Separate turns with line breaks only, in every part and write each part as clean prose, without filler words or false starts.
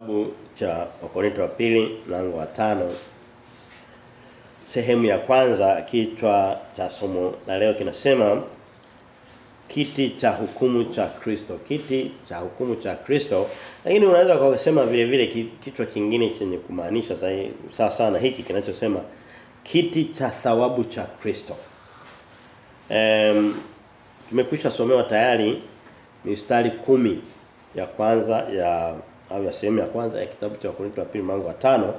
Kitabu cha Wakorintho wa pili mlango wa 5 sehemu ya kwanza. Kichwa cha somo la leo kinasema kiti cha hukumu cha Kristo. Kiti cha hukumu cha Kristo. Lakini unaweza kusema vile vile kichwa kingine chenye kumaanisha sawa sana hiki kinachosema kiti cha thawabu cha Kristo. Tumekwisha somewa tayari mistari 10 ya kwanza ya sehemu ya kwanza ya kitabu cha Wakorintho wa pili mlango wa 5.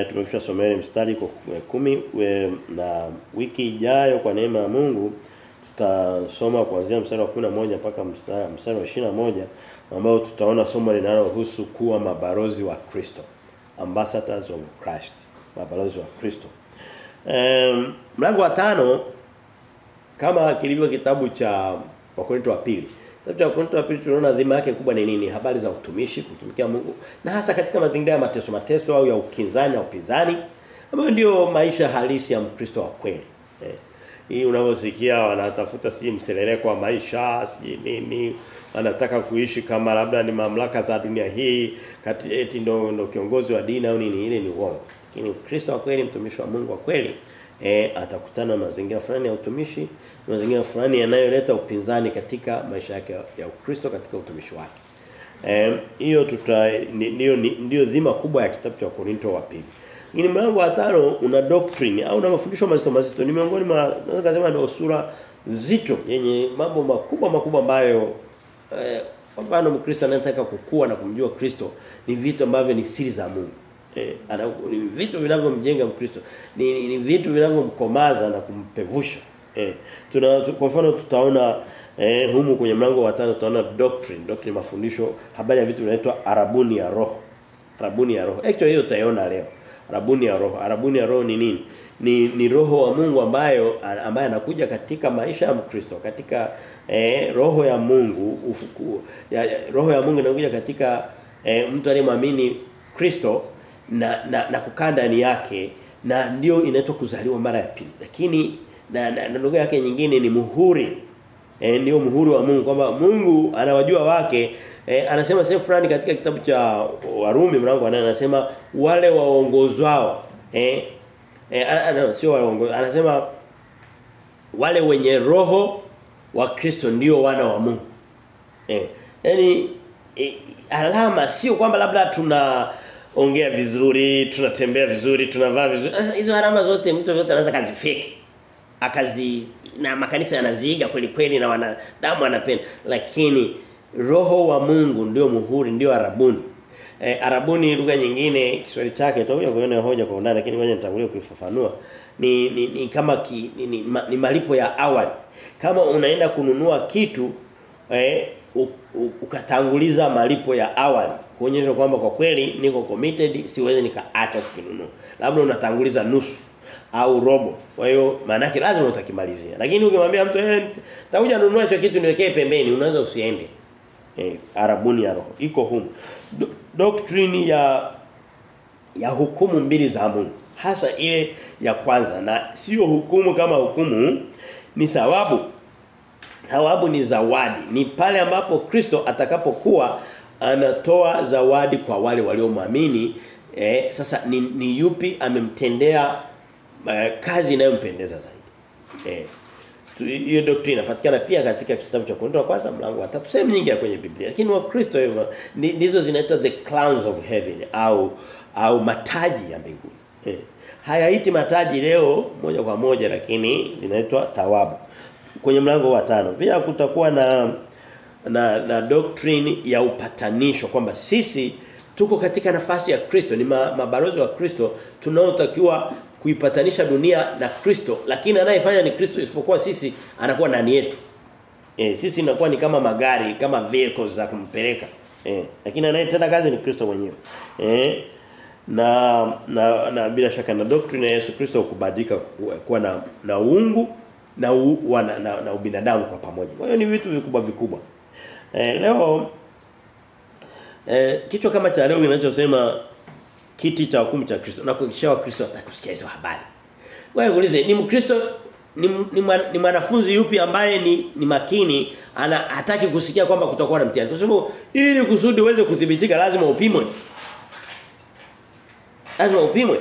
Tumekwisha somewa mstari 10 na wiki ijayo kwa neema ya Mungu tutasoma kuanzia mstari wa 11 mpaka mstari wa 21 ambao tutaona somo linalohusu kuwa mabalozi wa Kristo, ambassadors of Christ, mabalozi wa Kristo. Mlango wa 5 kama kilivyo kitabu cha Wakorintho wa pili. Kitabu cha Wakorintho wa pili tunaona dhima yake kubwa ni nini? Habari za utumishi, kutumikia Mungu, na hasa katika mazingira ya mateso au ya ukinzani au upinzani, ambayo ndio maisha halisi ya Mkristo wa kweli. Hii unavyosikia wanatafuta si mseleleko wa maisha, si nini, anataka kuishi kama labda ni mamlaka za dunia hii, eti ndo kiongozi wa dini au nini, ile ni uongo. Lakini Mkristo wa kweli, mtumishi wa Mungu wa kweli, atakutana na mazingira fulani ya utumishi, mazingira fulani yanayoleta upinzani katika maisha yake ya Ukristo, katika utumishi wake. Hiyo ndio dhima kubwa ya kitabu cha Wakorintho wa pili. Ni mlango wa 5 una doctrine au una mafundisho mazito. Ni miongoni mwa naweza kusema ndio sura nzito yenye mambo makubwa ambayo kwa mfano Mkristo anataka kukua na kumjua Kristo, ni vitu ambavyo ni siri za Mungu. Ni vitu vinavyomjenga Mkristo. Ni vitu vinavyomkomaza na kumpevusha. Kwa mfano tutaona humu kwenye mlango wa 5 tutaona doctrine mafundisho, habari ya vitu vinaitwa arabuni ya roho. Arabuni ya roho. Actually hiyo tutaiona leo. Arabuni ya roho. Arabuni ya roho ni nini? Ni roho wa Mungu ambaye anakuja katika maisha ya Mkristo, katika roho ya Mungu, roho ya Mungu inakuja katika mtu aliyemwamini Kristo na kukaa ndani yake, na ndio inaitwa kuzaliwa mara ya pili. Lakini na lugha yake nyingine ni muhuri. Ndio muhuri wa Mungu, kwamba Mungu anawajua wake. Anasema sehemu fulani katika kitabu cha Warumi mlango wa 8 anasema wale waongozwao sio waongozo, anasema wale wenye roho wa Kristo ndio wana wa Mungu. Yaani alama sio kwamba labda tunaongea vizuri, tunatembea vizuri, tunavaa vizuri. Hizo alama zote mtu yote anaweza kazifiki. Na makanisa yanaziiga kweli na wanadamu wanapenda, lakini roho wa Mungu ndio muhuri, ndio arabuni. Arabuni lugha nyingine Kiswahili chake tutakuja kuona hoja kwa undani, lakini ngoja nitangulie kuifafanua. Ni kama ni malipo ya awali. Kama unaenda kununua kitu ukatanguliza malipo ya awali, kuonyesha kwamba kwa kweli niko committed, siwezi nikaacha kukinunua. Labda unatanguliza nusu au robo. Kwa hiyo maana yake lazima utakimalizia. Lakini ukimwambia mtu takuja nunua hicho kitu niwekee pembeni, unaweza usiende. Arabuni ya roho iko humu. Doctrine ya hukumu mbili za Mungu, hasa ile ya kwanza, na sio hukumu kama hukumu, ni thawabu. Thawabu ni zawadi. Ni pale ambapo Kristo atakapokuwa anatoa zawadi kwa wale waliomwamini. Sasa ni yupi amemtendea kazi inayompendeza zaidi. Hiyo doctrine inapatikana pia katika kitabu cha Wakorintho wa kwanza mlango wa 3, sehemu nyingi kwenye Biblia. Lakini Wakristo hivyo ndizo zinaitwa the crowns of heaven au mataji ya mbinguni. Hayaiti mataji leo moja kwa moja, lakini zinaitwa thawabu. Kwenye mlango wa 5 pia kutakuwa na doctrine ya upatanisho, kwamba sisi tuko katika nafasi ya Kristo, ni mabalozi wa Kristo tunaotakiwa kuipatanisha dunia na Kristo, lakini anayefanya ni Kristo, isipokuwa sisi anakuwa ndani yetu. Sisi inakuwa ni kama magari, kama vehicles za kumpeleka. Lakini anayetenda kazi ni Kristo mwenyewe. Na bila shaka na doctrine ya Yesu Kristo kubadilika kuwa na uungu na ubinadamu kwa pamoja. Kwa hiyo ni vitu vikubwa. Leo kichwa kama cha leo kinachosema kiti cha hukumu cha Kristo, na kuhakikisha Wakristo watakusikia hizo habari. Wewe uulize, ni Mkristo ni mwanafunzi yupi ambaye ni makini hataki kusikia kwamba kutakuwa na mtihani. Kwa sababu ili kusudi uweze kudhibitika lazima upimwe. Lazima upimwe.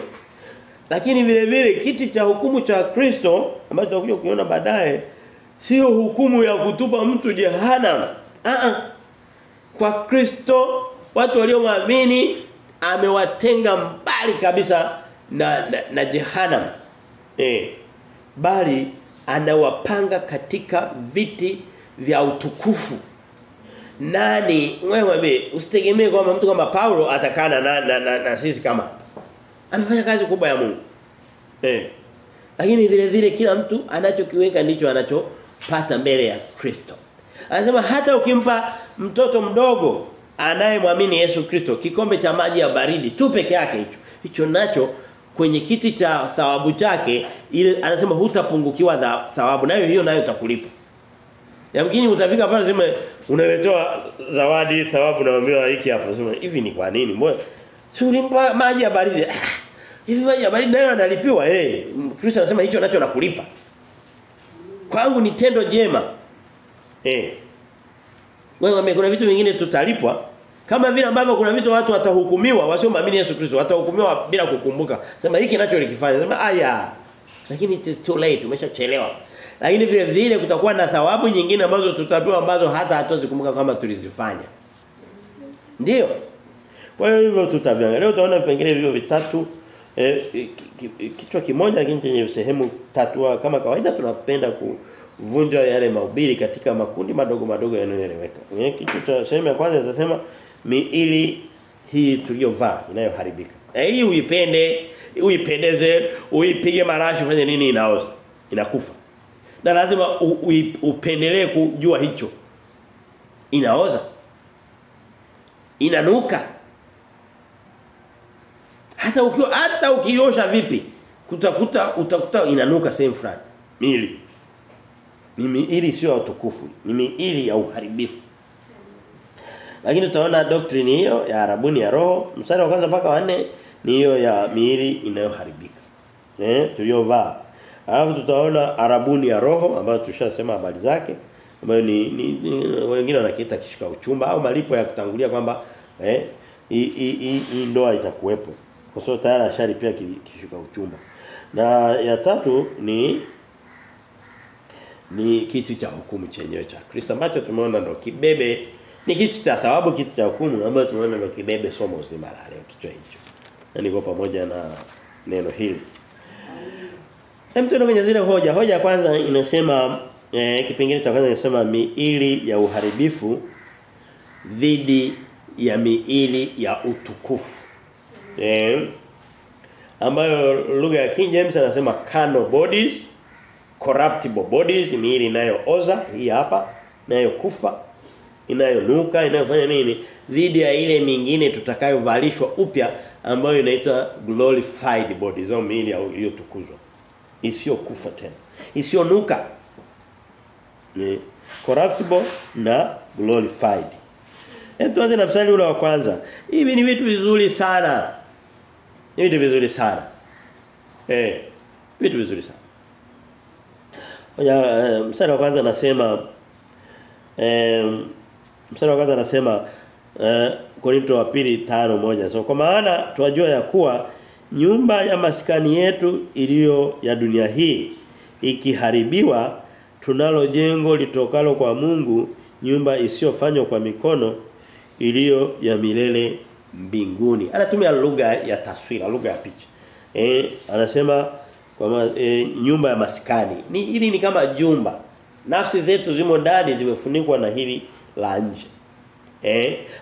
Lakini vile vile kiti cha hukumu cha Kristo ambacho tutakuja kuiona baadaye sio hukumu ya kutupa mtu jehanamu. Kwa Kristo watu walioamini amewatenga mbali kabisa na jehanamu. Bali anawapanga katika viti vya utukufu. Nani wewe usitegemee kwamba mtu kama Paulo atakana na sisi kama amefanya kazi kubwa ya Mungu. Lakini vile vile kila mtu anachokiweka ndicho anachopata mbele ya Kristo. Anasema hata ukimpa mtoto mdogo anayemwamini Yesu Kristo kikombe cha maji ya baridi tu peke yake hicho nacho kwenye kiti cha thawabu chake ile anasema hutapungukiwa thawabu nayo utakulipa. Yamkini utafika pale sema unaletewa zawadi thawabu naambiwa hiki hapa sema hivi ni kwa nini? Mbona si ulimpa maji ya baridi? Hivi maji ya baridi nayo analipiwa Kristo anasema hicho nacho nakulipa. Kwangu ni tendo jema. Wewe kuna vitu vingine tutalipwa kama vile ambavyo kuna vitu watu watahukumiwa wasioamini Yesu Kristo watahukumiwa bila kukumbuka. Sema hiki nacho nikifanya sema lakini it is too late umeshachelewa. Lakini vile vile kutakuwa na thawabu nyingine ambazo tutapewa ambazo hata hatuzikumbuka kama tulizifanya. Ndio. Kwa hiyo hivyo tutaviangalia. Leo utaona vipengele hivyo vitatu kichwa kimoja lakini chenye sehemu tatu kama kawaida tunapenda kuvunja yale mahubiri katika makundi madogo yanayoeleweka. Kitu cha sehemu ya kwanza tutasema miili hii tuliyovaa inayoharibika. Hii uipendeze, uipige marashi ufanye nini inaoza. Inakufa. Na lazima upendelee kujua hicho. Inaoza. Inanuka. Hata ukiosha vipi utakuta inanuka sehemu fulani. Miili. Ni miili sio ya utukufu, ni miili ya uharibifu. Lakini tutaona doctrine hiyo ya arabuni ya roho, mstari wa kwanza mpaka wa 4 ni hiyo ya miili inayoharibika. Tuliyovaa. Alafu tutaona arabuni ya roho ambayo tushasema habari zake, ambayo ni wengine wanakiita kishika uchumba au malipo ya kutangulia kwamba hii ndoa itakuwepo. Kwa sababu tayari ashalipia kishika uchumba. Na ya tatu ni kiti cha hukumu chenyewe cha Kristo ambacho tumeona ndo kibebe ni kiti cha thawabu kiti cha hukumu ambacho tumeona ndo kibebe somo zima la leo kichwa hicho. Na niko pamoja na neno hili. Mtu kwenye zile hoja ya kwanza inasema kipengele cha kwanza inasema miili ya uharibifu dhidi ya miili ya utukufu. Ambayo lugha ya King James anasema carnal bodies, corruptible bodies, miili inayooza hii hapa, inayokufa, inayonuka, inayofanya nini dhidi ya ile mingine tutakayovalishwa upya ambayo inaitwa glorified bodies au miili iliyotukuzwa. Isiyokufa tena. Isiyonuka. Ni corruptible na glorified. Tuanze na mstari ule wa kwanza. Hivi ni vitu vizuri sana. Vitu vizuri sana. Vitu vizuri sana. Mstari wa kwanza anasema Korinto wa pili 5:1. So kwa maana tunajua ya kuwa nyumba ya maskani yetu iliyo ya dunia hii ikiharibiwa tunalo jengo litokalo kwa Mungu, nyumba isiyofanywa kwa mikono iliyo ya milele mbinguni. Anatumia lugha ya taswira, lugha ya picha. Anasema kwa nyumba ya maskani. Hili ni kama jumba. Nafsi zetu zimo ndani zimefunikwa na hili la nje.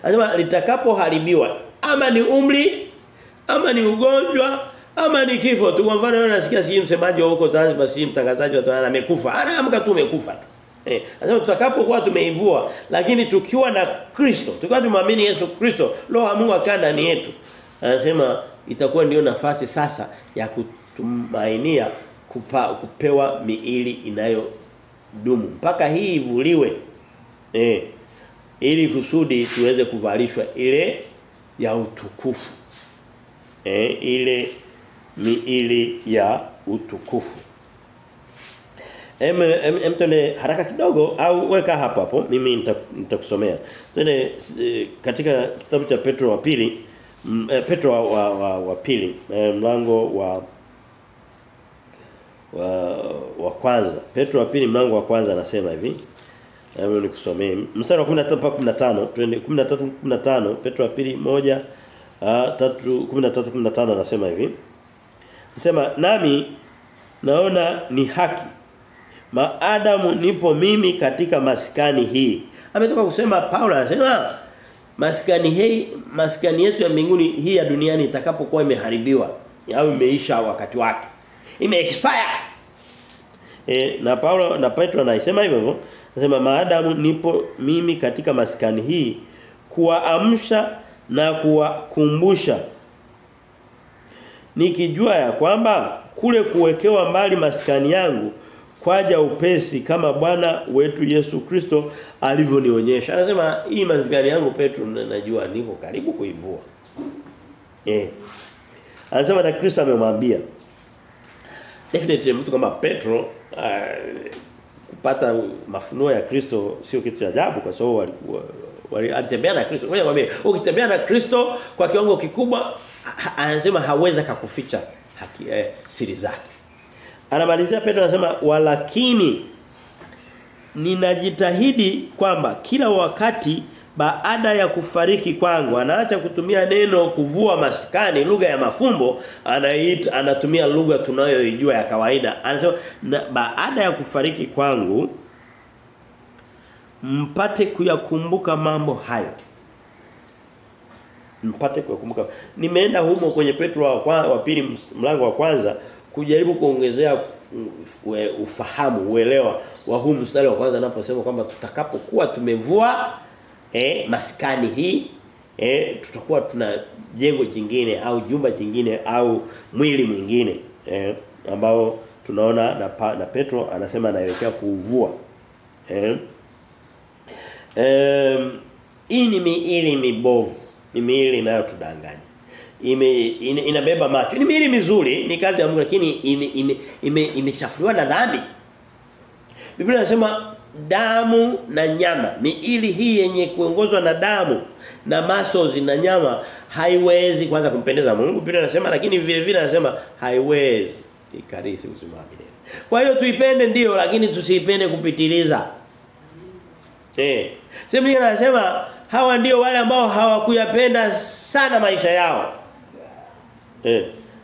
Anasema litakapoharibiwa ama ni umri ama ni ugonjwa ama ni kifo tu. Kwa mfano nasikia si msemaji wa huko Zanzibar si mtangazaji wa Tanzania amekufa. Anaamka tu amekufa tu. Anasema tutakapokuwa tumeivua lakini tukiwa na Kristo, tukiwa tumemwamini Yesu Kristo, Roho wa Mungu akaa ndani yetu. Anasema itakuwa ndio nafasi sasa ya kutumainia kupewa miili inayodumu mpaka hii ivuliwe. Ili kusudi tuweze kuvalishwa ile ya utukufu. Ile miili ya utukufu. Twende haraka kidogo au weka hapo mimi nitakusomea. Twende katika kitabu cha Petro wa pili, Petro wa pili, mlango wa kwanza. Petro wa pili mlango wa kwanza anasema hivi. Hebu nikusomee. Mstari wa 13 mpaka 15, twende 13 15, Petro wa pili 1 13 anasema hivi. Anasema nami naona ni haki maadamu nipo mimi katika maskani hii. Ametoka kusema Paulo anasema maskani yetu ya mbinguni hii ya duniani itakapokuwa imeharibiwa au imeisha wakati wake. Ime-expire. Na Paulo na Petro anasema hivyo. Anasema maadamu nipo mimi katika maskani hii kuwaamsha na kuwakumbusha. Nikijua ya kwamba kule kuwekewa mbali maskani yangu kwaja upesi kama Bwana wetu Yesu Kristo alivyonionyesha. Anasema hii maskani yangu Petro najua niko karibu kuivua. Anasema na Kristo amemwambia. Definitely mtu kama Petro kupata mafunuo ya Kristo sio kitu cha ajabu kwa sababu alitembea na Kristo. Ngoja nikwambie, ukitembea na Kristo kwa kiwango kikubwa anasema hawezi kukuficha siri zake. Anamalizia Petro anasema walakini ninajitahidi kwamba kila wakati baada ya kufariki kwangu, anaacha kutumia neno kuvua maskani, lugha ya mafumbo, anatumia lugha tunayoijua ya kawaida. Anasema baada ya kufariki kwangu mpate kuyakumbuka mambo hayo. Mpate kuyakumbuka. Nimeenda humo kwenye Petro wa pili mlango wa kwanza kujaribu kuongezea ufahamu, uelewa wa huu mstari wa kwanza anaposema kwamba tutakapokuwa tumevua maskani hii tutakuwa tuna jengo jingine au jumba jingine au mwili mwingine ambao tunaona na Petro anasema anaelekea kuuvua. Hii ni miili mibovu, ni miili inayotudanganya. Inabeba macho. Ni miili mizuri, ni kazi ya Mungu lakini imechafuliwa na dhambi. Biblia inasema damu na nyama, miili hii yenye kuongozwa na damu na muscles na nyama haiwezi kwanza kumpendeza Mungu. Biblia inasema lakini vile vile anasema haiwezi ikarithi uzima wa milele. Kwa hiyo tuipende ndio lakini tusiipende kupitiliza. Biblia inasema hawa ndio wale ambao hawakuyapenda sana maisha yao.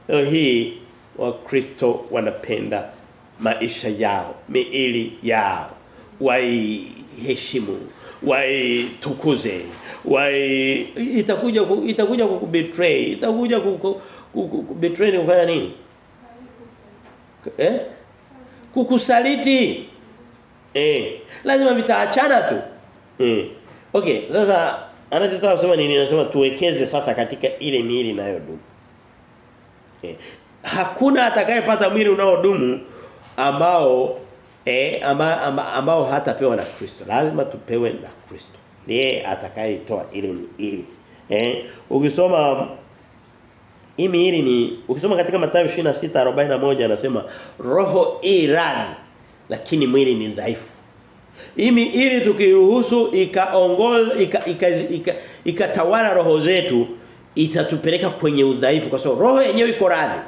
Leo hii Wakristo wanapenda maisha yao, miili yao. Waiheshimu, waitukuze, itakuja kukubetray, itakuja kukubetray ni kufanya nini? Kukusaliti. Lazima vitaachana tu. Okay, sasa anachotaka kusema nini? Anasema tuwekeze sasa katika ile miili inayodumu. Hakuna atakayepata mwili unaodumu ambao hatapewa na Kristo. Lazima tupewe na Kristo. Ndiye atakayetoa ile miili. Ukisoma hii miili ni ukisoma katika Mathayo 26:41 anasema roho radhi lakini mwili ni dhaifu. Ili tukiruhusu ikatawala roho zetu itatupeleka kwenye udhaifu kwa sababu roho yenyewe iko radhi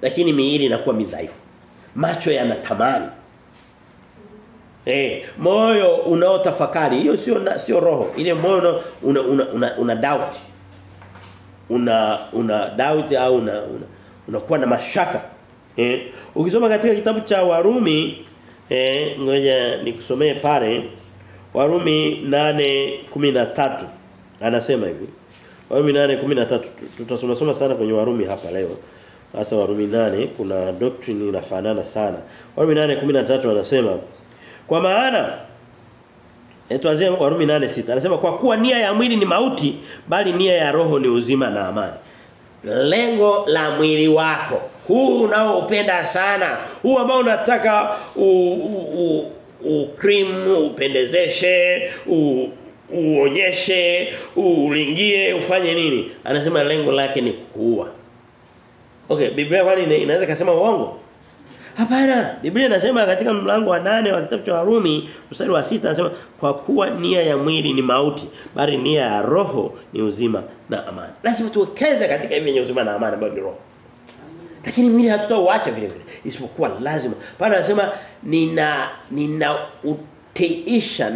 lakini miili inakuwa midhaifu. Macho yanatamani. Moyo unaotafakari, hiyo sio roho. Ile moyo una doubt. Una doubt au unakuwa na mashaka. Ukisoma katika kitabu cha Warumi ngoja nikusomee pale Warumi 8:13 anasema hivi. Warumi 8:13 tutasoma sana kwenye Warumi hapa leo. Hasa Warumi 8 kuna doctrine inafanana sana. Warumi 8:13 anasema kwa maana tuanze Warumi 8:6 anasema kwa kuwa nia ya mwili ni mauti bali nia ya roho ni uzima na amani. Lengo la mwili wako huu unaoupenda sana, huu ambao unataka cream upendezeshe, uonyeshe, ulingie, ufanye nini? Anasema lengo lake ni kuua. Okay, Biblia kwani inaweza kusema uongo? Hapana, Biblia inasema katika mlango wa 8 wa kitabu cha Warumi mstari wa 6 anasema kwa kuwa nia ya mwili ni mauti, bali nia ya roho ni uzima na amani. Lazima tuwekeze katika hivi uzima na amani ambayo ni roho. Lakini mwili hatutauacha vile vile. Isipokuwa lazima. Bwana anasema nina utiisha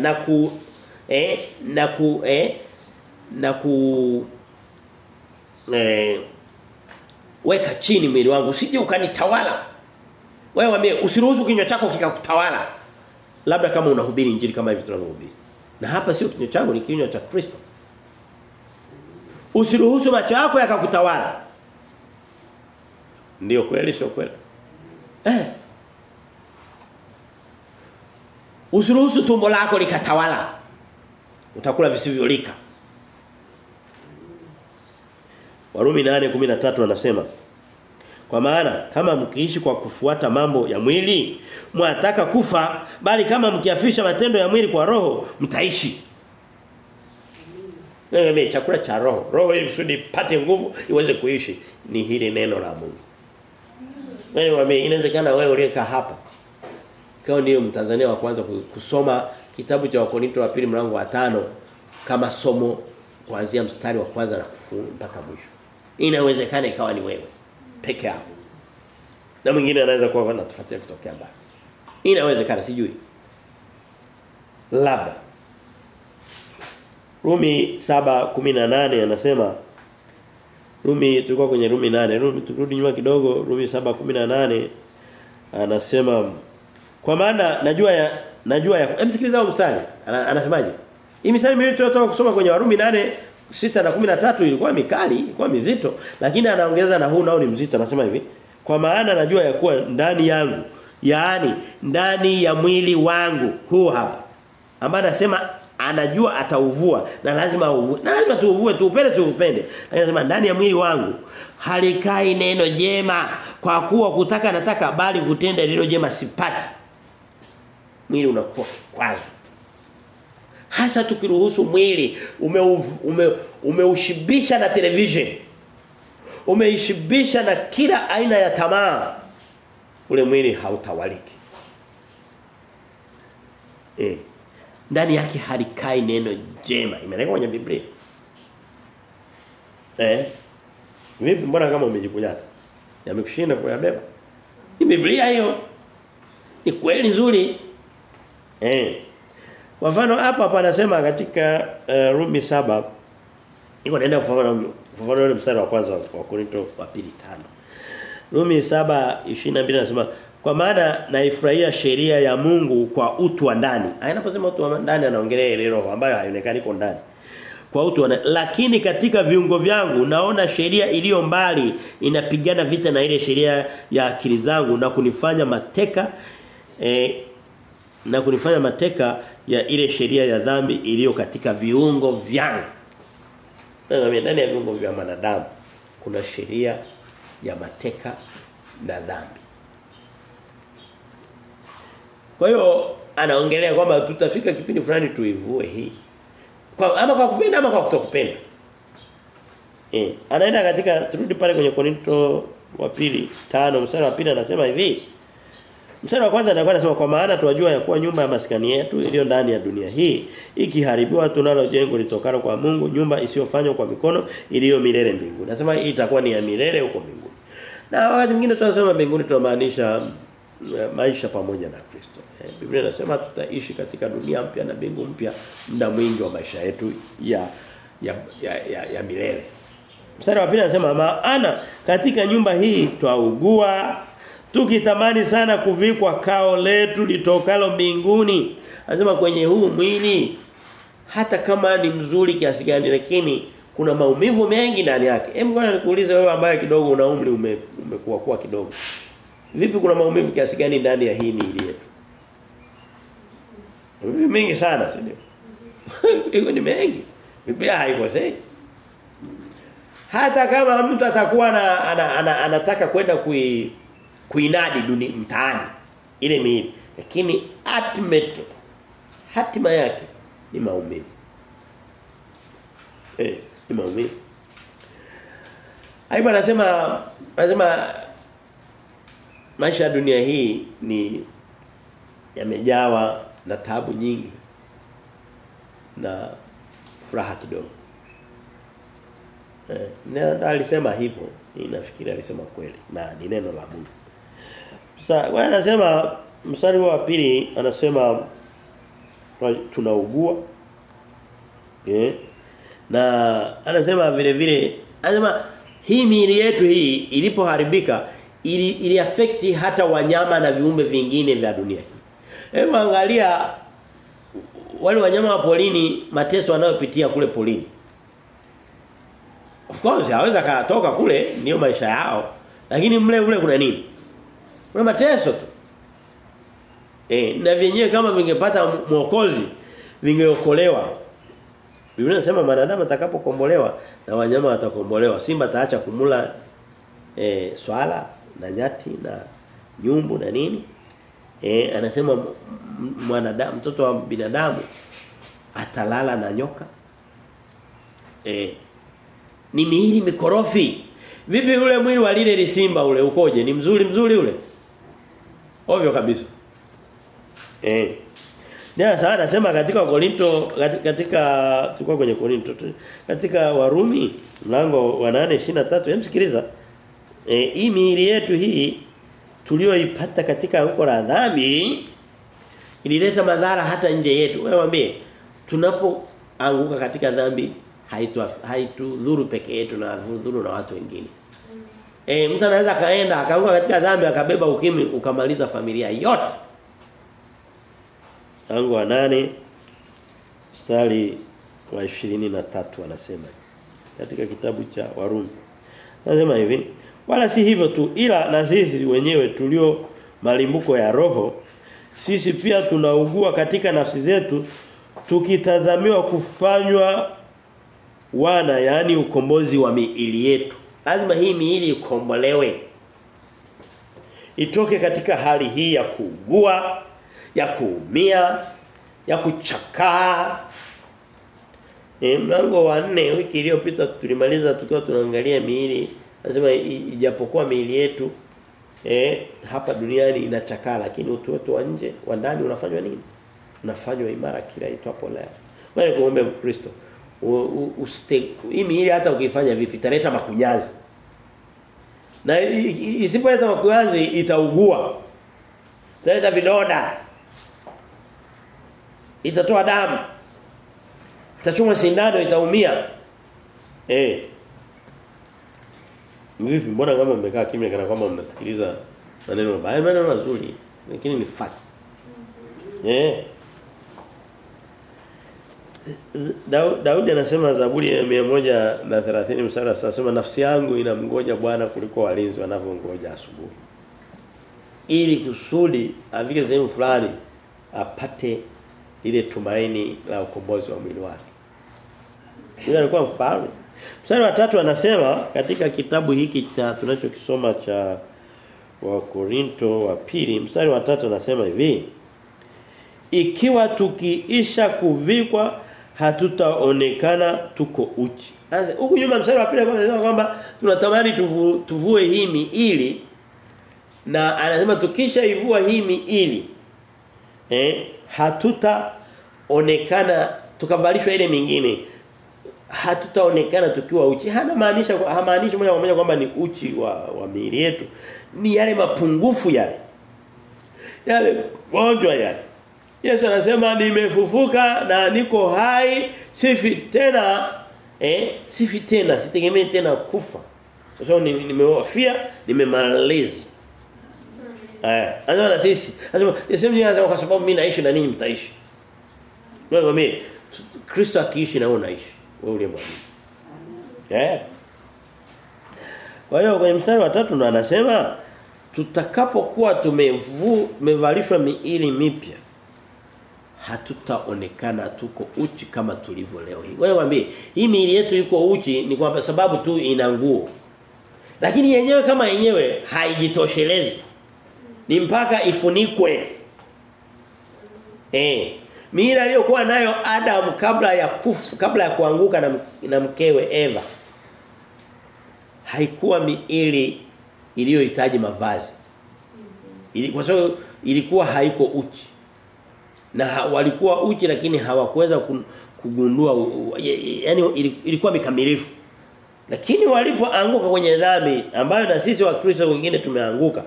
weka chini mwili wangu usije ukanitawala. Wewe wame usiruhusu kinywa chako kikakutawala. Labda kama unahubiri injili kama hivi tunavyohubiri. Na hapa sio kinywa changu ni kinywa cha Kristo. Usiruhusu macho yako yakakutawala. Ndio kweli sio kweli? Usiruhusu tumbo lako likatawala. Utakula visivyolika. Warumi 8:13 anasema kwa maana kama mkiishi kwa kufuata mambo ya mwili mwataka kufa, bali kama mkiafisha matendo ya mwili kwa roho mtaishi. Ndio chakula cha roho. Roho ili kusudi pate nguvu iweze kuishi ni hili neno la Mungu. Wewe inawezekana wewe ulieka hapa. Kama ndio Mtanzania wa kwanza kusoma kitabu cha Wakorintho wa pili mlango wa 5 kama somo kuanzia mstari wa kwanza na kufunga mpaka mwisho. Inawezekana ikawa ni wewe peke yako. Na mwingine anaweza kuwa anatufuatia kutokea mbali. Inawezekana sijui. Labda. Rumi 7:18 anasema tulikuwa kwenye Rumi 8. Turudi nyuma kidogo Rumi 7:18 anasema kwa maana najua ya msikiliza mstari anasemaje? Hii mstari mimi tulitoka kusoma kwenye Warumi 8:6 na 13 ilikuwa mikali, ilikuwa mizito, lakini anaongeza na huu nao ni mzito anasema hivi. Kwa maana najua ya kuwa ndani yangu, yaani ndani ya mwili wangu huu hapa. Ambaye anasema anajua atauvua na lazima uvue. Na lazima tuuvue, tuupende. Anasema ndani ya mwili wangu halikai neno jema kwa kuwa kutaka nataka bali kutenda lilo jema sipati. Mwili unakuwa kwazo. Hasa tukiruhusu mwili umeushibisha na television. Umeishibisha na kila aina ya tamaa. Ule mwili hautawaliki. Ndani yake halikai neno jema. Imeandikwa kwenye Biblia. Vipi mbona kama umejikunyata? Yamekushinda kuyabeba. Ni Biblia hiyo. Ni kweli nzuri. Kwa mfano hapa anasema katika Rumi 7 iko naenda kufafanua mstari wa kwanza wa Wakorintho wa 2:5. Rumi 7:22 anasema kwa maana naifurahia sheria ya Mungu kwa utu wa ndani. Anaposema utu wa ndani anaongelea ile roho ambayo haionekani iko ndani. Kwa utu wa ndani. Lakini katika viungo vyangu naona sheria iliyo mbali inapigana vita na ile sheria ya akili zangu na kunifanya mateka ya ile sheria ya dhambi iliyo katika viungo vyangu. Ndani ya viungo vya wanadamu kuna sheria ya mateka na dhambi. Kwa hiyo anaongelea kwamba tutafika kipindi fulani tuivue hii. Ama kwa kupenda ama kwa kutokupenda. Anaenda katika turudi pale kwenye Korinto wa 2:5 mstari wa 2 anasema hivi. Mstari wa kwanza anasema kwa maana tuwajua ya kuwa nyumba ya maskani yetu iliyo ndani ya dunia hii ikiharibiwa tunalo jengo litokalo kwa Mungu, nyumba isiyofanywa kwa mikono iliyo milele mbinguni. Nasema hii itakuwa ni ya milele huko mbinguni. Na wakati mwingine tunasema mbinguni tunamaanisha maisha pamoja na Kristo. Biblia inasema tutaishi katika dunia mpya na mbingu mpya muda mwingi wa maisha yetu ya milele. Mstari wa 2 anasema maana katika nyumba hii twaugua tukitamani sana kuvikwa kao letu litokalo mbinguni. Anasema kwenye huu mwili hata kama ni mzuri kiasi gani lakini kuna maumivu mengi ndani yake. Hebu ngoja nikuulize wewe ambaye kidogo una umri umekuwa kidogo. Vipi kuna maumivu kiasi gani ndani ya hii miili yetu? Maumivu mengi sana, sio ndio? Iko ni mengi. Biblia haikosei. Hata kama mtu atakuwa anataka kwenda kuinadi dunia mtaani ile miili, lakini hatima yake ni maumivu. Ni maumivu. Aibu anasema maisha ya dunia hii ni yamejawa na taabu nyingi na furaha kidogo. Na alisema hivyo, ninafikiri alisema kweli na ni neno la Mungu. Sasa wewe anasema mstari wa pili anasema tunaugua. Na anasema vile vile anasema hii miili yetu hii ilipoharibika ili affect hata wanyama na viumbe vingine vya dunia hii. Hebu angalia wale wanyama wa polini mateso wanayopitia kule polini. Of course haweza katoka kule ndio maisha yao, lakini mle ule kuna nini? Kuna mateso tu. Na vyenyewe kama vingepata mwokozi vingeokolewa. Biblia inasema wanadamu atakapokombolewa na wanyama watakombolewa. Simba ataacha kumula swala na nyati na nyumbu na nini? Anasema mwanadamu, mtoto wa binadamu atalala na nyoka. Ni miili mikorofi. Vipi ule mwili wa lile simba ule ukoje? Ni mzuri ule? Ovyo kabisa. Ndio sana anasema katika Korinto tulikuwa kwenye Korinto katika Warumi mlango wa 8:23 msikiliza. Hii miili yetu hii tulioipata katika huko la dhambi ilileta madhara hata nje yetu. Wewe waambie tunapoanguka katika dhambi haitudhuru peke yetu na dhuru na watu wengine. Mtu anaweza kaenda akaanguka katika dhambi akabeba ukimwi ukamaliza familia yote. Mlango wa 8 mstari wa 23 anasema katika kitabu cha Warumi. Anasema hivi, wala si hivyo tu ila na sisi wenyewe tulio malimbuko ya roho sisi pia tunaugua katika nafsi zetu tukitazamiwa kufanywa wana, yani ukombozi wa miili yetu. Lazima hii miili ikombolewe. Itoke katika hali hii ya kuugua, ya kuumia, ya kuchakaa. Mlango wa 4 wiki iliyopita tulimaliza tukiwa tunaangalia miili. Nasema ijapokuwa miili yetu hapa duniani inachakaa, lakini utu wetu wa nje, wa ndani unafanywa nini? Unafanywa imara kila itwapo leo. Wewe kuombe Mkristo, hii miili hata ukifanya vipi italeta makunyanzi. Na isipoleta makunyanzi itaugua. Italeta vidonda. Itatoa damu. Itachoma sindano itaumia. Vipi mbona kama mmekaa kimya kana kwamba mnasikiliza maneno mabaya? Maneno mazuri lakini ni fact. Daudi anasema Zaburi ya 130 mstari anasema nafsi yangu inamngoja Bwana kuliko walinzi wanavyongoja asubuhi. Ili kusudi afike sehemu fulani apate ile tumaini la ukombozi wa mwili wake. Yule alikuwa mfalme. Mstari wa 3 anasema katika kitabu hiki cha tunachokisoma cha Wakorinto wa pili mstari wa 3 anasema hivi, ikiwa tukiisha kuvikwa hatutaonekana tuko uchi. Sasa huku nyuma mstari wa pili anasema kwamba tunatamani tuvue hii miili, na anasema tukisha ivua hii miili hatutaonekana tukavalishwa ile mingine, hatutaonekana tukiwa uchi. Hamaanishi moja kwa moja kwamba ni uchi wa miili yetu, ni yale mapungufu yale gonjwa yale. Yesu anasema nimefufuka na niko hai, sifi tena, sitegemei tena kufa. Kwa sababu nimewafia, nimemaliza. Anasema na sisi, anasema kwa sababu mimi naishi na ninyi mtaishi. Wewe mimi Kristo akiishi na wewe unaishi. Wewe ule mwamini. Kwa hiyo kwenye mstari wa 3 ndo anasema tutakapokuwa tumevalishwa miili mipya hatutaonekana tuko uchi kama tulivyo leo hii. Wewe mwambie, hii miili yetu iko uchi ni kwa sababu tu ina nguo. Lakini yenyewe kama yenyewe haijitoshelezi. Ni mpaka ifunikwe. Miili aliyokuwa nayo Adam kabla ya kuanguka na mkewe Eva haikuwa miili iliyohitaji mavazi. Kwa sababu ilikuwa haiko uchi. Na walikuwa uchi lakini hawakuweza kugundua yani ilikuwa mikamilifu. Lakini walipoanguka kwenye dhambi ambayo na sisi Wakristo wengine tumeanguka,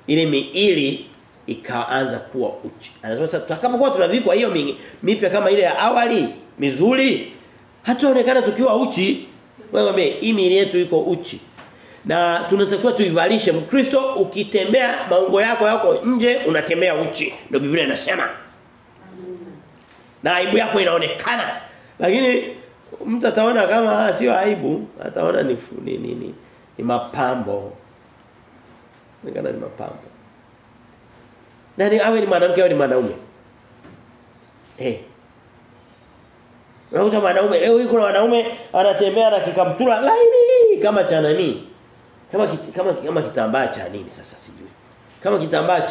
ile miili ikaanza kuwa uchi. Anasema sasa tutakapokuwa tunavikwa hiyo mipya kama ile ya awali mizuri, hataonekana tukiwa uchi. Wewe hii miili yetu iko uchi. Na tunatakiwa tuivalishe. Mkristo ukitembea maungo yako nje unatembea uchi. Ndio Biblia inasema. Na aibu yako inaonekana. Lakini mtu ataona kama sio aibu, ataona ni mapambo. Ni mapambo. Nani awe ni mwanamke au ni mwanaume? Unakuta mwanaume leo hii kuna wanaume anatembea na kikaptula laini kama cha nani? Kama kitambaa cha nini sasa sijui. Kama kitambaa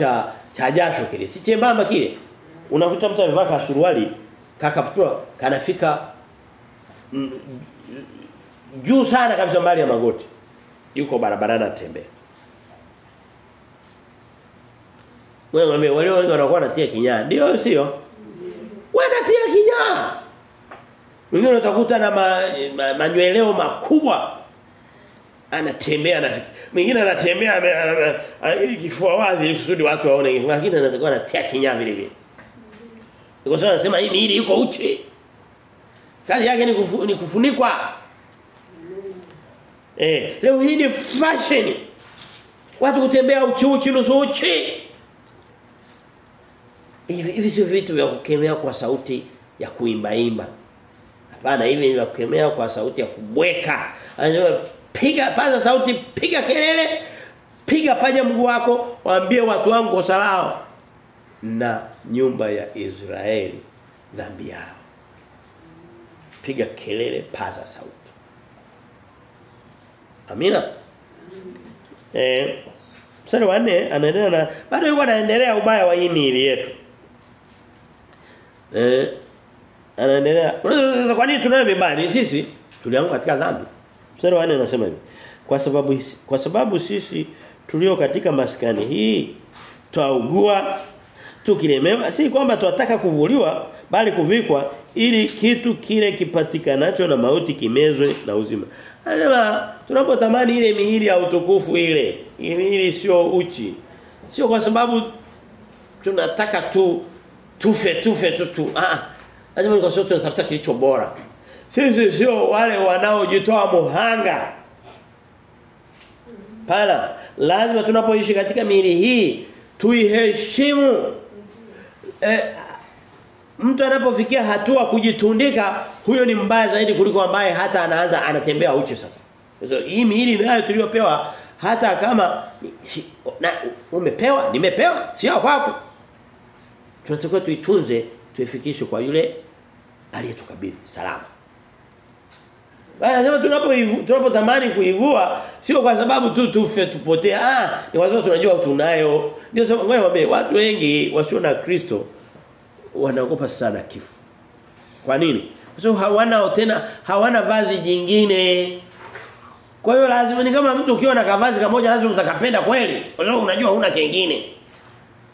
cha jasho kile, si chembamba kile. Unakuta mtu amevaa kasuruali, kakaptula kanafika juu sana kabisa mbali ya magoti. Yuko barabarani anatembea. Wewe wale wanakuwa wanatia kinyaa. Ndio sio? Wanatia kinyaa. Wengine utakuta na manyweleo makubwa. Anatembea na mwingine anatembea kifua wazi ili kusudi watu waone, lakini anatakuwa anatia kinyaa vile vile. Kwa sababu anasema hii miili yuko uchi. Kazi yake ni kufunikwa. Leo hii ni fashion. Watu kutembea uchi nusu uchi. Hivi sio vitu vya kukemea kwa sauti ya kuimba. Hapana, hivi ni vya kukemea kwa sauti ya kubweka. Anasema piga paza sauti, piga kelele, piga paja mguu wako, waambie watu wangu kosa lao na nyumba ya Israeli dhambi yao. Piga kelele, paza sauti. Amina. Mstari wa 4 anaendelea na bado yuko anaendelea ubaya wa hii miili yetu. Anaendelea. Sasa kwa nini tunayo mibaya? Ni sisi tulianguka katika dhambi. Mstari wa 4 anasema hivi. Kwa sababu sisi tulio katika maskani hii twaugua tukilemewa, si kwamba tunataka kuvuliwa bali kuvikwa ili kitu kile kipatikanacho na mauti kimezwe na uzima. Anasema tunapotamani ile miili ya utukufu ile miili sio uchi. Sio kwa sababu tunataka tufe. Anasema ni kwa sababu tunatafuta kilicho bora. Sisi sio wale wanaojitoa muhanga. Pana, lazima tunapoishi katika miili hii tuiheshimu. Mtu anapofikia hatua kujitundika, huyo ni mbaya zaidi kuliko ambaye hata anaanza anatembea uchi sasa. Hii miili nayo tuliyopewa hata kama umepewa, nimepewa, sio kwako. Tunatakiwa tuitunze, tuifikishe kwa yule aliyetukabidhi salama. Anasema tunapotamani kuivua sio kwa sababu tufe tupotee. Ni kwa sababu tunajua tunayo. Ndio sababu wewe watu wengi wasio na Kristo wanaogopa sana kifo. Kwa nini? Kwa sababu hawana vazi jingine. Kwa hiyo lazima ni kama mtu ukiwa na kavazi kamoja lazima utakapenda kweli. Kwa sababu unajua huna kingine.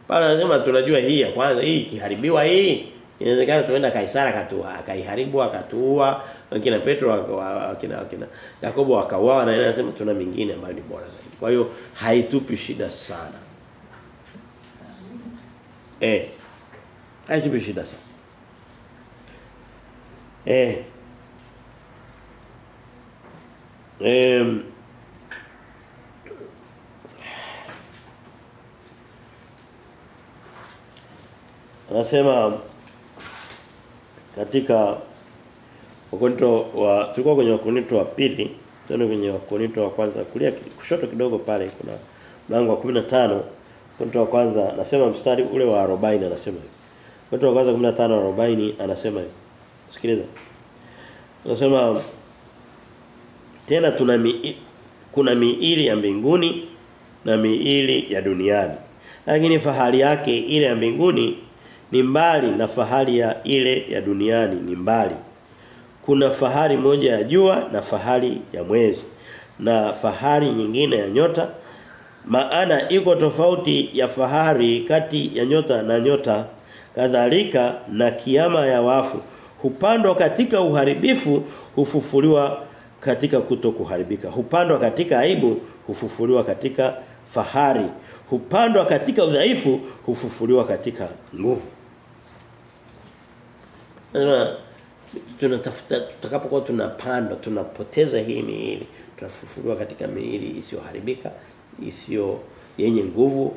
Pale anasema tunajua hii ya kwanza hii ikiharibiwa hii inawezekana tuenda Kaisara akaiharibu akatuua, wakina Petro wakina Yakobo wakauawa na yeye anasema tuna mingine ambayo ni bora zaidi. Kwa hiyo haitupi shida sana. Haitupi shida sana. Anasema katika tulikuwa kwenye Wakorintho wa pili, tena kwenye Wakorintho wa kwanza kulia kushoto kidogo pale kuna mlango wa 15. Wakorintho wa kwanza anasema mstari ule wa 40 anasema hivi. Wakorintho wa kwanza 15:40 anasema hivi. Sikiliza. Anasema tena kuna miili ya mbinguni na miili ya duniani. Lakini fahari yake ile ya mbinguni ni mbali na fahari ya ile ya duniani ni mbali. Kuna fahari moja ya jua na fahari ya mwezi na fahari nyingine ya nyota Maana iko tofauti ya fahari kati ya nyota na nyota, kadhalika na kiama ya wafu. Hupandwa katika uharibifu, hufufuliwa katika kutokuharibika. Hupandwa katika aibu, hufufuliwa katika fahari. Hupandwa katika udhaifu, hufufuliwa katika nguvu. Tunatafuta, tutakapokuwa tunapanda, tunapoteza hii miili, tunafufuliwa katika miili isiyoharibika, isiyo yenye nguvu,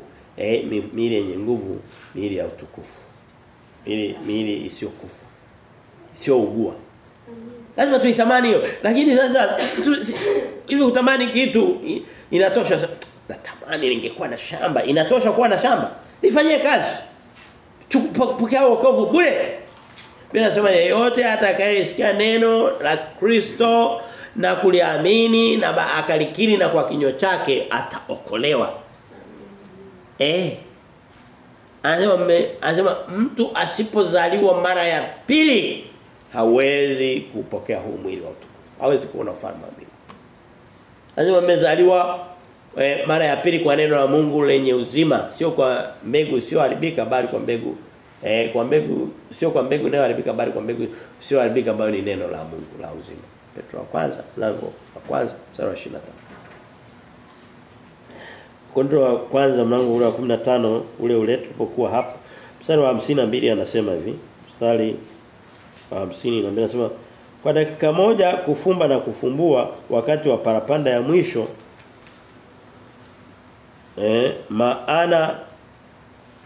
miili yenye nguvu, miili ya utukufu. Miili isiyokufa, isiyougua. Lazima tuitamani hiyo. Lakini sasa hivi utamani kitu inatosha. Natamani ningekuwa na shamba. Inatosha kuwa na shamba. Nifanyie kazi. Pokea wokovu bure. Mimi nasema yeyote atakayesikia neno la Kristo na kuliamini na akalikiri na kwa kinywa chake ataokolewa. Anasema mtu asipozaliwa mara ya pili hawezi kupokea huu mwili wa utukufu. Hawezi kuona ufalme wa mbinguni. Anasema mmezaliwa mara ya pili kwa neno la Mungu lenye uzima, sio kwa mbegu isiyoharibika bali kwa mbegu sio kwa mbegu inayoharibika bali kwa mbegu isiyoharibika ambayo ni neno la Mungu la uzima. Petro wa kwanza mlango wa kwanza mstari wa 25. Korinto wa kwanza mlango ule wa 15 ule tulipokuwa hapo. Mstari wa 52 anasema hivi. Mstari wa 52 anasema kwa dakika moja kufumba na kufumbua wakati wa parapanda ya mwisho maana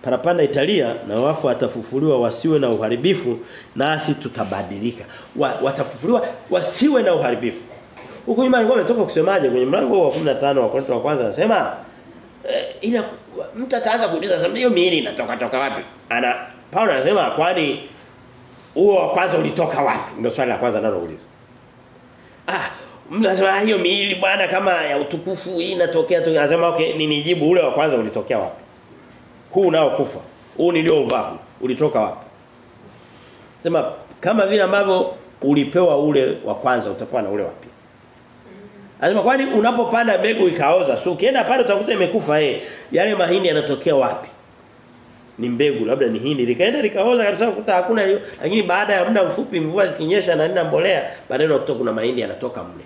parapanda italia na wafu watafufuliwa wasiwe na uharibifu nasi tutabadilika. Watafufuliwa wasiwe na uharibifu. Huko nyuma alikuwa ametoka kusemaje kwenye mlango wa 15 wa Korinto wa kwanza anasema mtu ataanza kuuliza sasa hiyo miili inatoka wapi? Paulo anasema kwani huo wa kwanza ulitoka wapi? Ndio swali la kwanza analouliza. Mnasema hiyo miili bwana kama ya utukufu hii inatokea tu. Anasema okay, ninijibu ule wa kwanza ulitokea wapi? Huu nao kufa. Huu niliovaa ulitoka wapi? Sema kama vile ambavyo ulipewa ule wa kwanza utakuwa na ule wapi? Anasema kwani unapopanda mbegu ikaoza, so ukienda pale utakuta imekufa yale mahindi yanatokea wapi? Ni mbegu labda ni hindi likaenda likaoza kabisa kukuta hakuna, lakini baada ya muda mfupi mvua zikinyesha na nina mbolea baadaye unakuta kuna mahindi yanatoka mle.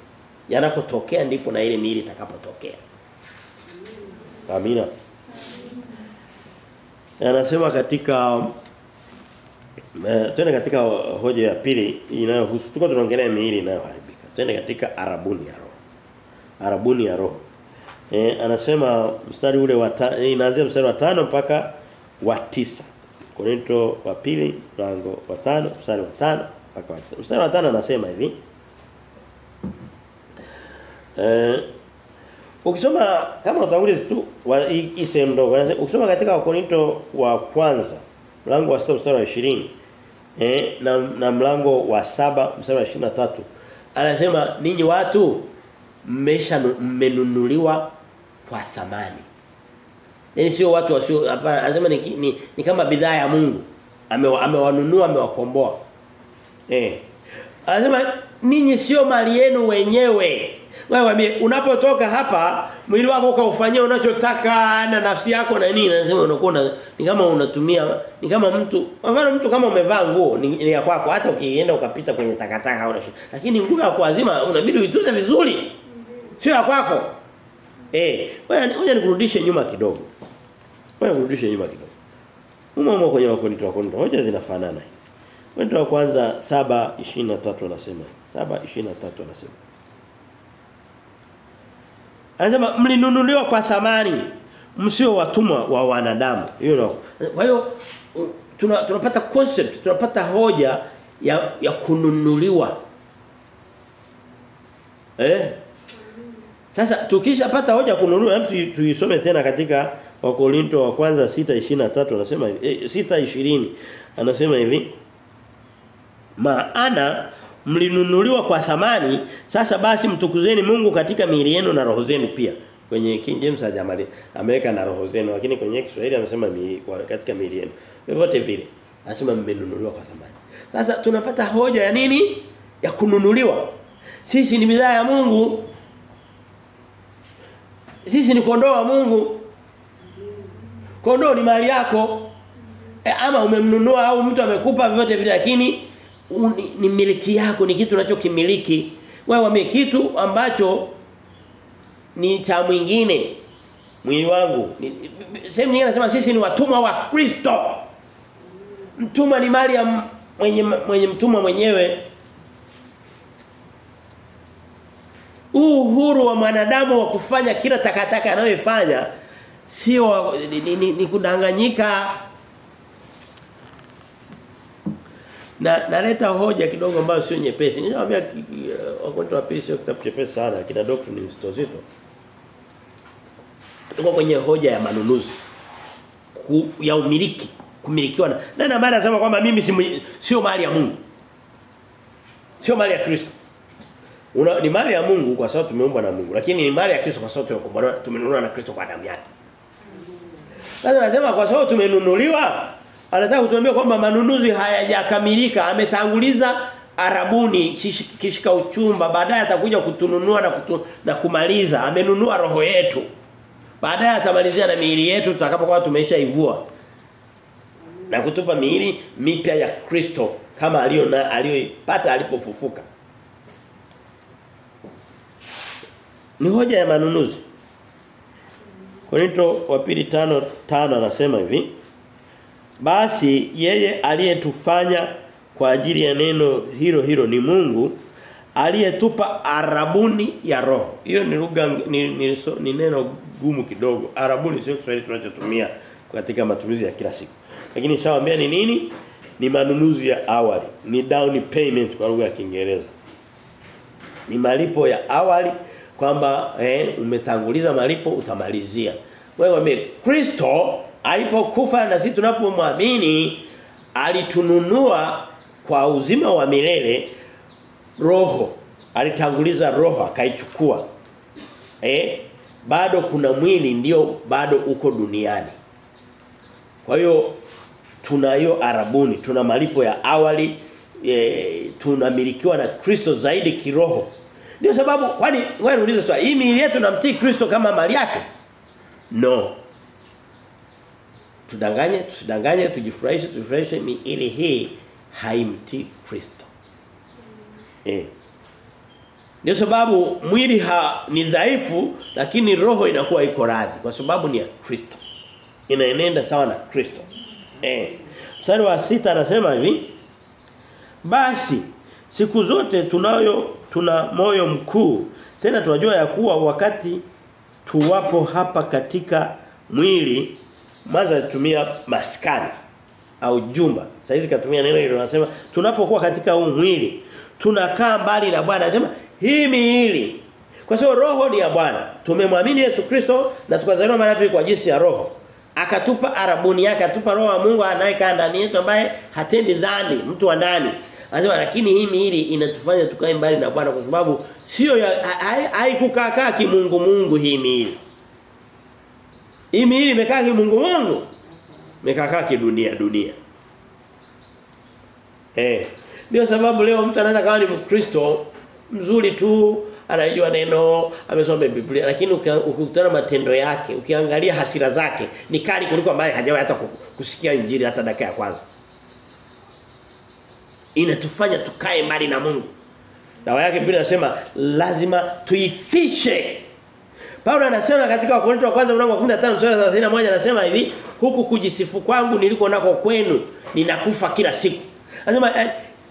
Yanapotokea ndipo na ile miili itakapotokea. Amina. Anasema katika twende katika hoja ya pili inayohusu tuko tunaongelea miili inayoharibika. Twende katika arabuni ya roho. Arabuni ya roho. Anasema mstari ule inaanzia mstari wa 5 mpaka wa 9. Korinto wa pili mlango wa 5 mstari wa 5 mpaka wa 9. Mstari wa 5 anasema hivi. Ukisoma kama utangulizi tu wa hii sehemu ndogo, ukisoma katika Wakorinto wa kwanza mlango wa 6 mstari wa 20 na mlango wa 7 mstari wa 23 anasema ninyi watu mmenunuliwa kwa thamani. Yaani sio watu wasio hapana, anasema ni kama bidhaa ya Mungu. Amewanunua, amewakomboa. Anasema ninyi sio mali yenu wenyewe. Wewe unapotoka hapa mwili wako ukaufanyia unachotaka na nafsi yako na nini, anasema unakuwa ni kama unatumia, ni kama mtu, kwa mfano mtu kama umevaa nguo ni ya kwako, hata ukienda ukapita kwenye takataka hauna shida. Lakini nguo ya kuazima unabidi uitunze vizuri. Sio ya kwako. Wewe nikurudishe nyuma kidogo. Umo kwenye Wakorinto wa kwanza hoja zinafanana. Wakorinto wa kwanza 7:23 anasema. 7:23 anasema. Anasema mlinunuliwa kwa thamani, msio watumwa wa wanadamu. Kwa hiyo tunapata concept, tunapata hoja ya kununuliwa. Sasa tukishapata hoja kununuliwa, tuisome tena katika Wakorinto wa kwanza 6:23 anasema 6:20 anasema hivi. Maana mlinunuliwa kwa thamani, sasa basi mtukuzeni Mungu katika miili yenu na roho zenu pia. Kwenye King James hajamali ameweka na roho zenu, lakini kwenye Kiswahili amesema katika miili yenu. Vyovyote vile anasema mmenunuliwa kwa thamani. Sasa tunapata hoja ya nini? Ya kununuliwa. Sisi ni bidhaa ya Mungu. Sisi ni kondoo wa Mungu. Kondoo ni mali yako. Ama umemnunua au mtu amekupa vyote vile, lakini ni miliki yako, ni kitu unachokimiliki. Wewe kitu ambacho ni cha mwingine. Mwili wangu. Sehemu nyingine anasema sisi ni watumwa wa Kristo. Mtumwa ni mali ya mwenye mtumwa mwenyewe. Uhuru wa mwanadamu wa kufanya kila takataka anayofanya sio ni kudanganyika. Na naleta hoja kidogo ambayo sio nyepesi. Ninawaambia Wakorintho wa pili sio kitabu chepesi sana, kina doctrine nzito zito. Tuko kwenye hoja ya manunuzi. Ya umiliki, kumilikiwa na maana anasema kwamba mimi sio mali ya Mungu. Sio mali ya Kristo. Ni mali ya Mungu kwa sababu tumeumbwa na Mungu, lakini ni mali ya Kristo kwa sababu tumenunuliwa na Kristo kwa damu yake. Sasa anasema kwa sababu tumenunuliwa, anataka kutuambia kwamba manunuzi hayajakamilika. Ametanguliza arabuni, kishika uchumba, baadaye atakuja kutununua na kumaliza. Amenunua roho yetu. Baadaye atamalizia na miili yetu tutakapokuwa tumeshaivua. Na kutupa miili mipya ya Kristo kama aliyoipata alipofufuka. Ni hoja ya manunuzi. Korintho wa pili 5:5 anasema hivi: basi yeye aliyetufanya kwa ajili ya neno hilo ni Mungu aliyetupa arabuni ya roho. Hiyo ni lugha ni neno gumu kidogo. Arabuni sio Kiswahili tunachotumia katika matumizi ya kila siku. Lakini nishawaambia ni nini? Ni manunuzi ya awali, ni down payment kwa lugha ya Kiingereza. Ni malipo ya awali kwamba umetanguliza malipo utamalizia. Wewe Kristo alipokufa na sisi tunapomwamini alitununua kwa uzima wa milele roho. Alitanguliza roho akaichukua. Bado kuna mwili ndio bado uko duniani. Kwa hiyo tunayo arabuni, tuna malipo ya awali, tunamilikiwa na Kristo zaidi kiroho. Ndio sababu kwani wewe unauliza swali, hii miili yetu namtii Kristo kama mali yake? No. Tusidanganye, tujifurahishe miili hii haimtii Kristo. Ndio sababu mwili ni dhaifu lakini roho inakuwa iko radhi kwa sababu ni ya Kristo. Inaenenda sawa na Kristo. Mstari wa 6 anasema hivi: basi siku zote tuna moyo mkuu, tena tunajua ya kuwa wakati tuwapo hapa katika mwili, mwanzo tumia maskani au jumba. Sasa hizi katumia neno hilo, anasema tunapokuwa katika huu mwili tunakaa mbali na Bwana. Anasema hii miili, kwa sababu roho ni ya Bwana. Tumemwamini Yesu Kristo na tukazaliwa mara pili kwa jinsi ya roho. Akatupa arabuni yake, akatupa roho wa Mungu anayekaa ndani yetu ambaye hatendi dhambi, mtu wa ndani. Anasema lakini hii miili inatufanya tukae mbali na Bwana kwa sababu sio haikukaa kimungu hii miili. Hii miili imekaa kimungu. Imekaa kidunia. Ndio sababu leo mtu anaweza kawa ni Mkristo mzuri tu, anajua neno, amesoma Biblia, lakini ukikutana matendo yake, ukiangalia hasira zake ni kali kuliko ambaye hajawahi hata kusikia injili hata dakika ya kwanza. Inatufanya tukae mbali na Mungu. Dawa yake Biblia inasema lazima tuifishe. Paulo anasema katika Wakorintho wa kwanza mlango wa 15 mstari wa 31 anasema hivi: huku kujisifu kwangu niliko nako kwenu ninakufa kila siku. Anasema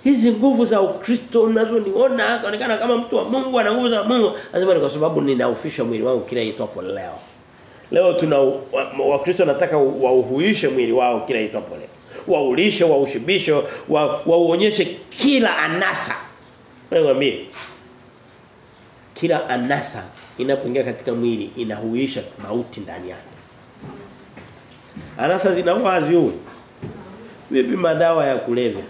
hizi nguvu za Ukristo unazoniona kaonekana kama mtu wa Mungu ana nguvu za Mungu. Anasema ni kwa sababu ninaufisha mwili wangu kila itwapo leo. Leo tuna Wakristo nataka wauhuishe mwili wao kila itwapo leo. Waulishe, waushibishe, wauonyeshe kila anasa. Nakwambia kila anasa inapoingia katika mwili inahuisha mauti ndani yake. Anasa zinaua haziui. Vipi madawa ya kulevya?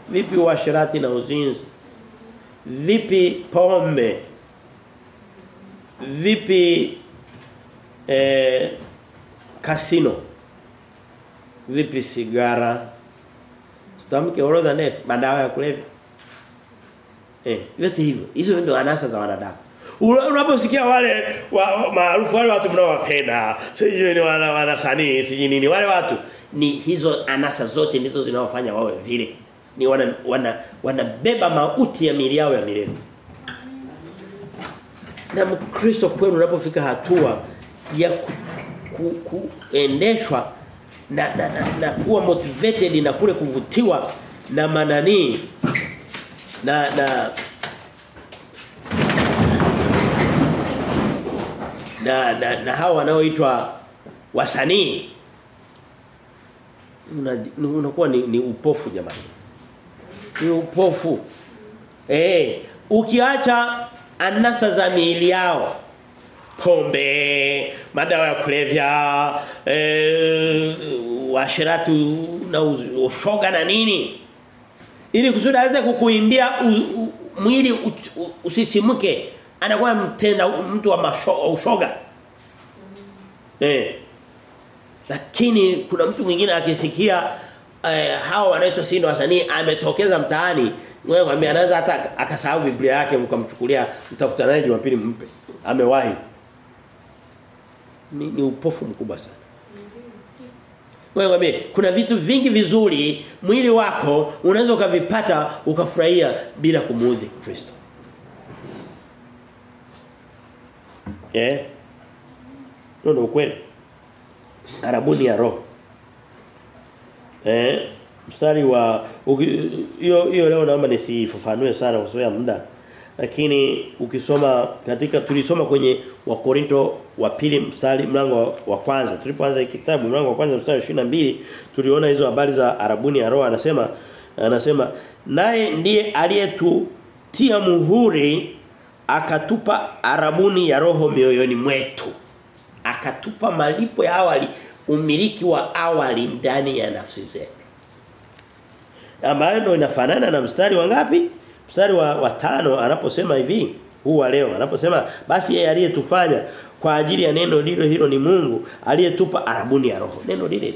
Vipi uasherati na uzinzi? Vipi pombe? Vipi kasino? Vipi sigara? Tutamke orodha ndefu madawa ya kulevya. Yote hivyo. Hizo ndio anasa za wanadamu. Unaposikia wale maarufu wale watu mnaowapenda, sijui ni wanasanii, sijui nini wale watu ni hizo anasa zote ndizo zinawafanya wawe vile. Ni wanabeba mauti ya miili yao ya milele. Na Mkristo kweli unapofika hatua ya kuendeshwa na kuwa motivated na kule kuvutiwa na manani na hao wanaoitwa wasanii unakuwa ni upofu jamani. Ni upofu. Ukiacha anasa za miili yao, pombe, madawa ya kulevya, washiratu na ushoga na nini, ili kusudi aweze kukuimbia mwili usisimuke, anakuwa mtu wa ushoga. Lakini kuna mtu mwingine akisikia hao wanaitwa sindo wasanii ametokeza mtaani, wewe mwambie anaweza hata akasahau Biblia yake mkamchukulia mtakutana naye Jumapili mpe. Amewahi. Ni upofu mkubwa sana. Wewe mwambie kuna vitu vingi vizuri mwili wako unaweza ukavipata ukafurahia bila kumuudhi Kristo. Ndio ukweli. Arabuni ya roho. Mstari wa hiyo leo naomba nisifafanue sana kwa sababu muda. Lakini ukisoma tulisoma kwenye Wakorinto wa pili mlango wa kwanza. Tulipoanza kitabu mlango wa kwanza mstari 22 tuliona hizo habari za arabuni ya roho. Anasema naye ndiye aliyetutia muhuri akatupa arabuni ya roho mioyoni mwetu. Akatupa malipo ya awali, umiliki wa awali ndani ya nafsi zetu. Ambayo ndio inafanana na mstari wa ngapi? Mstari wa 5 anaposema hivi, huu wa leo anaposema basi yeye aliyetufanya kwa ajili ya neno hilo ni Mungu aliyetupa arabuni ya roho. Neno lile.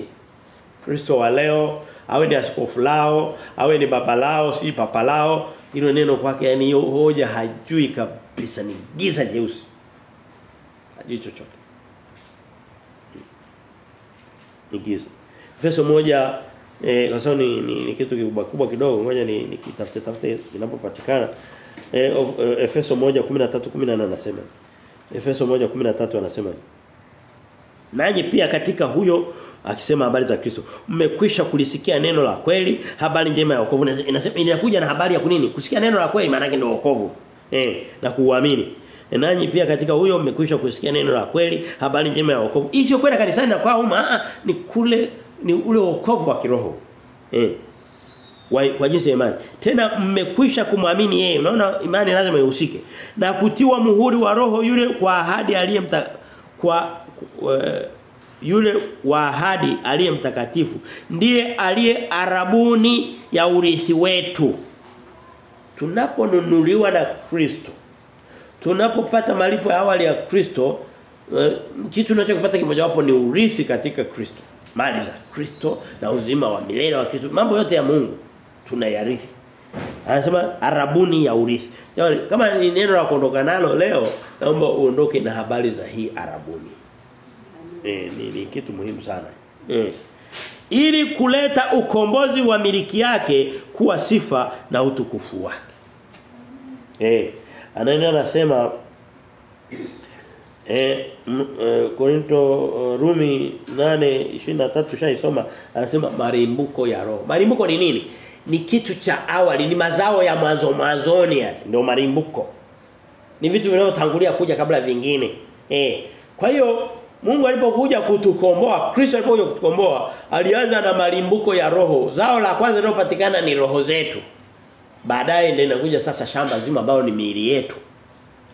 Kristo wa leo, awe ni askofu lao, awe ni baba lao, si papa lao, hilo neno kwake yani hoja hajui kabisa, ni giza jeusi. Hajui chochote. Ni giza. Efeso 1 kwa sababu ni kitu kikubwa kidogo, ngoja nikitafute inapopatikana. Efeso 1:13-14 anasema. Efeso 1:13 anasema. Nanyi pia katika huyo akisema habari za Kristo, mmekwisha kulisikia neno la kweli, habari njema ya wokovu. Inasema inakuja na habari ya kunini? Kusikia neno la kweli maana yake ndio wokovu. Na kuamini. Nanyi pia katika huyo mmekwisha kusikia neno la kweli, habari njema ya wokovu. Sio kwenda kanisani na kwa ni ule wokovu wa kiroho. Kwa jinsi ya imani. Tena mmekwisha kumwamini yeye. Unaona imani lazima ihusike. Na kutiwa muhuri wa roho yule kwa ahadi yule wa ahadi aliye mtakatifu ndiye aliye arabuni ya urithi wetu. Tunaponunuliwa na Kristo, tunapopata malipo ya awali ya Kristo, kitu tunachokipata kimoja wapo ni urithi katika Kristo. Mali za Kristo na uzima wa milele wa Kristo, mambo yote ya Mungu tunayarithi. Anasema arabuni ya urithi. Yaani kama ni neno la kuondoka nalo leo, naomba uondoke na habari za hii arabuni. Ni kitu muhimu sana. Ili kuleta ukombozi wa miliki yake kuwa sifa na utukufu wake. Anasema Korinto Rumi 8:23 shaisoma, anasema marimbuko ya roho. Marimbuko ni nini? Ni kitu cha awali, ni mazao ya mwanzoni yani, ndio marimbuko. Ni vitu vinavyotangulia kuja kabla vingine. Kwa hiyo Mungu alipokuja kutukomboa, Kristo alipokuja kutukomboa, alianza na malimbuko ya roho. Zao la kwanza linalopatikana ni roho zetu. Baadaye ndio inakuja sasa shamba zima ambalo ni miili yetu,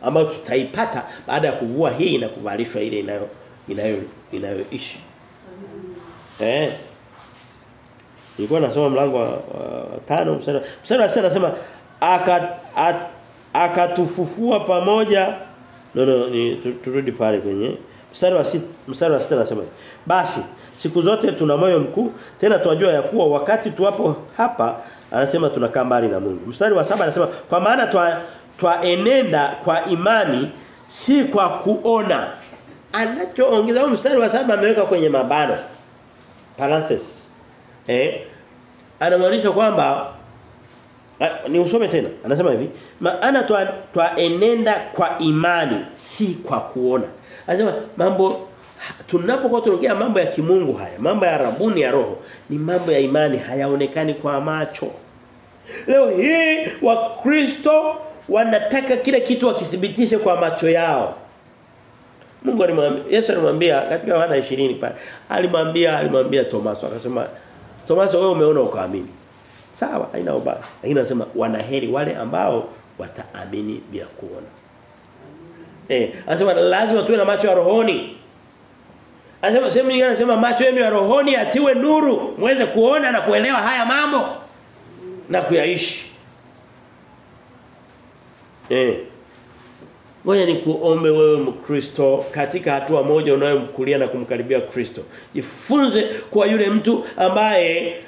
ambayo tutaipata baada ya kuvua hii na kuvalishwa ile inayoishi. Nilikuwa nasoma mlango wa 5 mstari wa 6 anasema akatufufua pamoja. Turudi pale kwenye mstari wa 6 anasema basi siku zote tuna moyo mkuu, tena tunajua ya kuwa wakati tuwapo hapa, anasema tunakaa mbali na Mungu. Mstari wa 7 anasema kwa maana twaenenda kwa imani si kwa kuona. Anachoongeza huu mstari wa 7 ameweka kwenye mabano. Parenthesis. Anamaanisha kwamba ni usome tena. Anasema hivi, maana twaenenda kwa imani si kwa kuona. Anasema mambo tunapokuwa tunaongea mambo ya kimungu haya, mambo ya rabuni ya roho, ni mambo ya imani, hayaonekani kwa macho. Leo hii Wakristo wanataka kila kitu wakithibitishe kwa macho yao. Mungu alimwambia, Yesu alimwambia katika Yohana 20 pale. Alimwambia Tomaso, akasema Tomaso, wewe umeona ukaamini. Sawa, haina ubaya. Lakini anasema wanaheri wale ambao wataamini bila kuona. Anasema lazima tuwe na macho ya rohoni. Anasema macho yenu ya rohoni atiwe nuru, muweze kuona na kuelewa haya mambo na kuyaishi. Ngoja nikuombe wewe Mkristo katika hatua moja unayomkulia na kumkaribia Kristo. Jifunze kwa yule mtu ambaye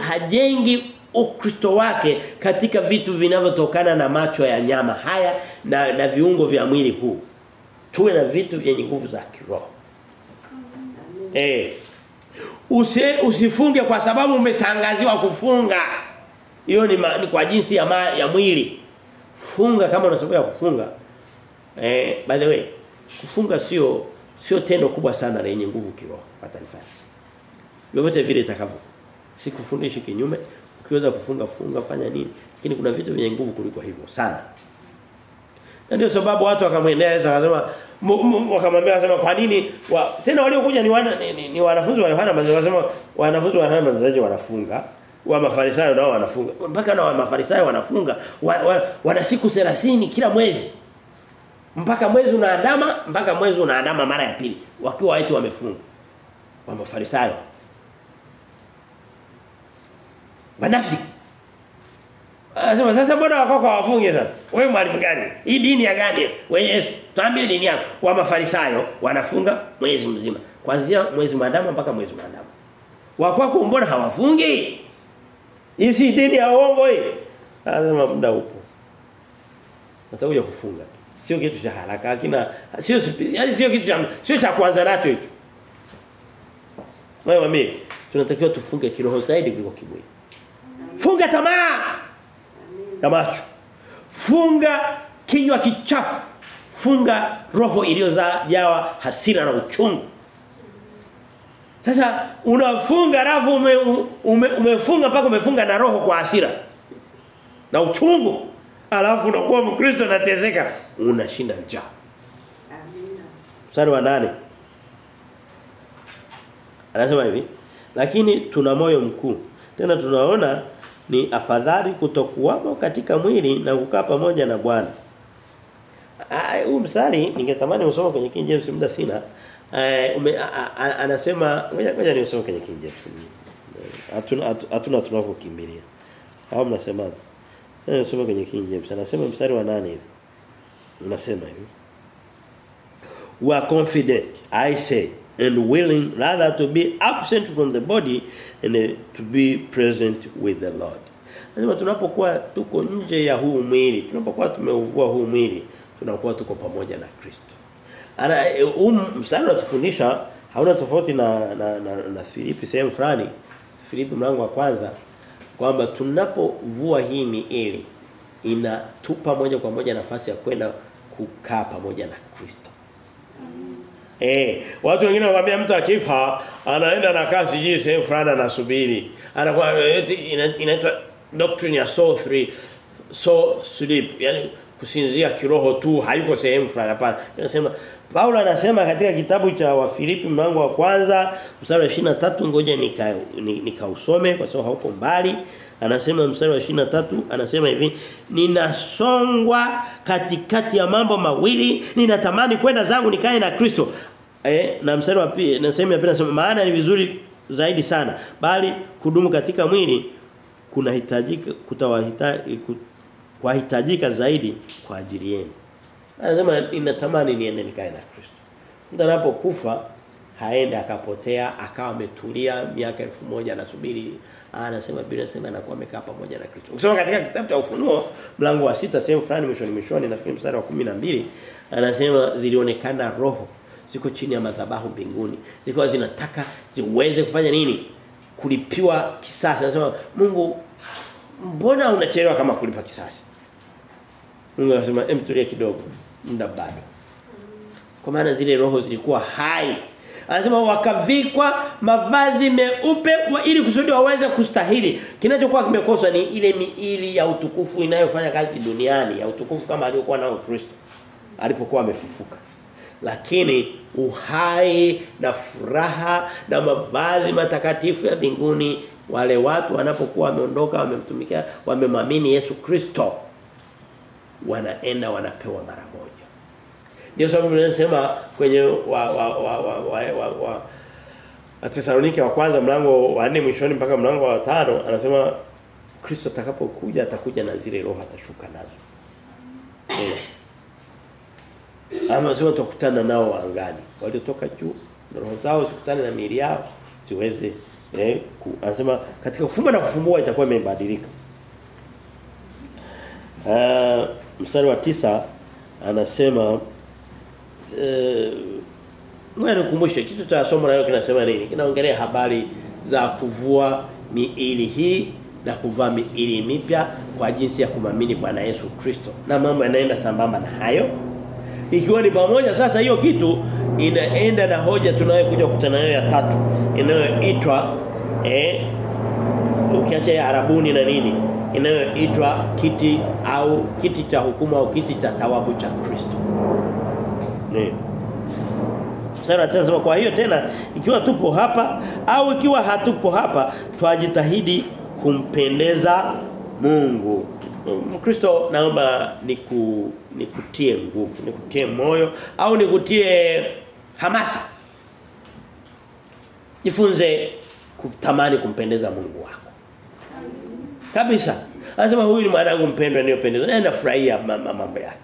hajengi Ukristo wake katika vitu vinavyotokana na macho ya nyama haya na viungo vya mwili huu. Tuwe na vitu vyenye nguvu za kiroho. Usifunge kwa sababu umetangaziwa kufunga. Hiyo ni kwa jinsi ya mwili. Funga kama unasema ya kufunga. By the way, kufunga sio tendo kubwa sana lenye nguvu kiroho. Patanifanya. Vyovyote vile itakavyo. Sikufundishi kinyume. Ukiweza kufunga fanya nini? Lakini kuna vitu vyenye nguvu kuliko hivyo sana. Na ndio sababu watu wakamwendea Yesu akasema wakamwambia akasema kwa nini tena waliokuja ni wanafunzi wa Yohana wanasema wanafunzi wa Yohana Mbatizaji wanafunga, wa Mafarisayo nao wanafunga. Mpaka na wa Mafarisayo wanafunga wana siku 30 kila mwezi. Mpaka mwezi unaandama mara ya pili wakiwa watu wamefunga. Wa Mafarisayo wanafiki. Anasema sasa mbona wako hawafunge sasa? Wewe mwalimu gani? Hii dini ya gani? Wewe Yesu, tuambie dini yako. Wa Mafarisayo wanafunga mwezi mzima. Kuanzia mwezi maandamo mpaka mwezi maandamo. Wako mbona hawafungi? Hii si dini ya uongo hii. Anasema muda upo. Natakuja kufunga. Sio kitu cha haraka, lakini sio kitu cha kwanza nacho hicho. Mimi tunatakiwa tufunge kiroho zaidi kuliko kimwili. Funga tamaa. Na macho. Funga kinywa kichafu. Funga roho iliyojawa hasira na uchungu. Sasa unafunga alafu umefunga mpaka umefunga na roho kwa hasira na uchungu. Alafu unakuwa Mkristo unatezeka, unashinda njaa. Amina. Mstari wa 8. Anasema hivi, lakini tuna moyo mkuu. Tena tunaona ni afadhali kutokuwamo katika mwili na kukaa pamoja na Bwana. Huu mstari ningetamani usome kwenye King James, muda sina. Anasema ngoja nisome kwenye King James. Hatuna tunapokimbilia. Au mnasema? Nisome kwenye King James. Anasema mstari wa 8 hivi. Unasema hivi. We are confident, I say, and willing rather to be absent from the body and to be present with the Lord. Lazima tunapokuwa tuko nje ya huu mwili, tunapokuwa tumeuvua huu mwili, tunakuwa tuko pamoja na Kristo. Mstari unatufundisha hauna tofauti na Filipi sehemu fulani. Filipi mlango wa kwanza kwamba tunapovua hii miili inatupa moja kwa moja nafasi ya kwenda kukaa pamoja na Kristo. Watu wengine wanakuambia mtu akifa anaenda na kasi hii sehemu fulani anasubiri. Anakuwa inaitwa doctrine ya soul sleep, yani kusinzia kiroho tu, hayuko sehemu fulani hapana. Anasema Paulo anasema katika kitabu cha Wafilipi mlango wa kwanza mstari wa 23, ngoja nikausome kwa sababu hauko mbali. Anasema mstari wa 23 anasema hivi, ninasongwa katikati ya mambo mawili, ninatamani kwenda zangu nikae na Kristo. Na mstari wa pili nasema pia nasema maana ni vizuri zaidi sana, bali kudumu katika mwili kunahitajika kuhitajika zaidi kwa ajili yenu. Anasema ninatamani niende nikae na Kristo. Mtu anapokufa haende akapotea akawa ametulia miaka 1000 anasubiri. Anasema Biblia inasema anakuwa amekaa pamoja na Kristo. Ukisoma katika kitabu cha Ufunuo mlango wa 6 sehemu fulani mwishoni nafikiri mstari wa 12 anasema zilionekana roho ziko chini ya madhabahu mbinguni. Zilikuwa zinataka ziweze kufanya nini? Kulipiwa kisasi. Anasema Mungu mbona unachelewa kama kulipa kisasi? Mungu anasema tulia kidogo, muda bado. Kwa maana zile roho zilikuwa hai. Anasema wakavikwa mavazi meupe ili kusudi waweze kustahili. Kinachokuwa kimekosa ni ile miili ya utukufu inayofanya kazi duniani, ya utukufu kama aliyokuwa nao Kristo alipokuwa amefufuka. Lakini uhai na furaha na mavazi matakatifu ya mbinguni, wale watu wanapokuwa wameondoka wamemtumikia, wamemwamini Yesu Kristo, wanaenda wanapewa mara moja. Ndio sababu tunasema kwenye Wathesalonike wa kwanza mlango wa 4 mwishoni mpaka mlango wa 5 anasema Kristo atakapokuja atakuja na zile roho atashuka nazo. Anasema tutakutana nao angani. Waliotoka juu, roho zao zikutane na miili yao ziweze anasema katika kufumba na kufumbua itakuwa imebadilika. Mstari wa 9 anasema ngoja nikukumbushe kitu cha somo leo kinasema nini? Kinaongelea habari za kuvua miili hii na kuvaa miili mipya kwa jinsi ya kumamini Bwana Yesu Kristo. Na mambo yanaenda sambamba na hayo. Ikiwa ni pamoja sasa hiyo kitu inaenda na hoja tunayokuja kukutana nayo ya tatu inayoitwa ukiacha ya Arabuni na nini inayoitwa kiti cha hukumu au kiti cha thawabu cha Kristo. Sasa tunasema kwa hiyo tena ikiwa tupo hapa au ikiwa hatupo hapa twajitahidi kumpendeza Mungu. Mkristo naomba nikutie nguvu, nikutie moyo au nikutie hamasa. Jifunze kutamani kumpendeza Mungu wako. Kabisa. Anasema huyu ni mwanangu mpendwa niliyopendezwa. Naenda furahia mambo yake.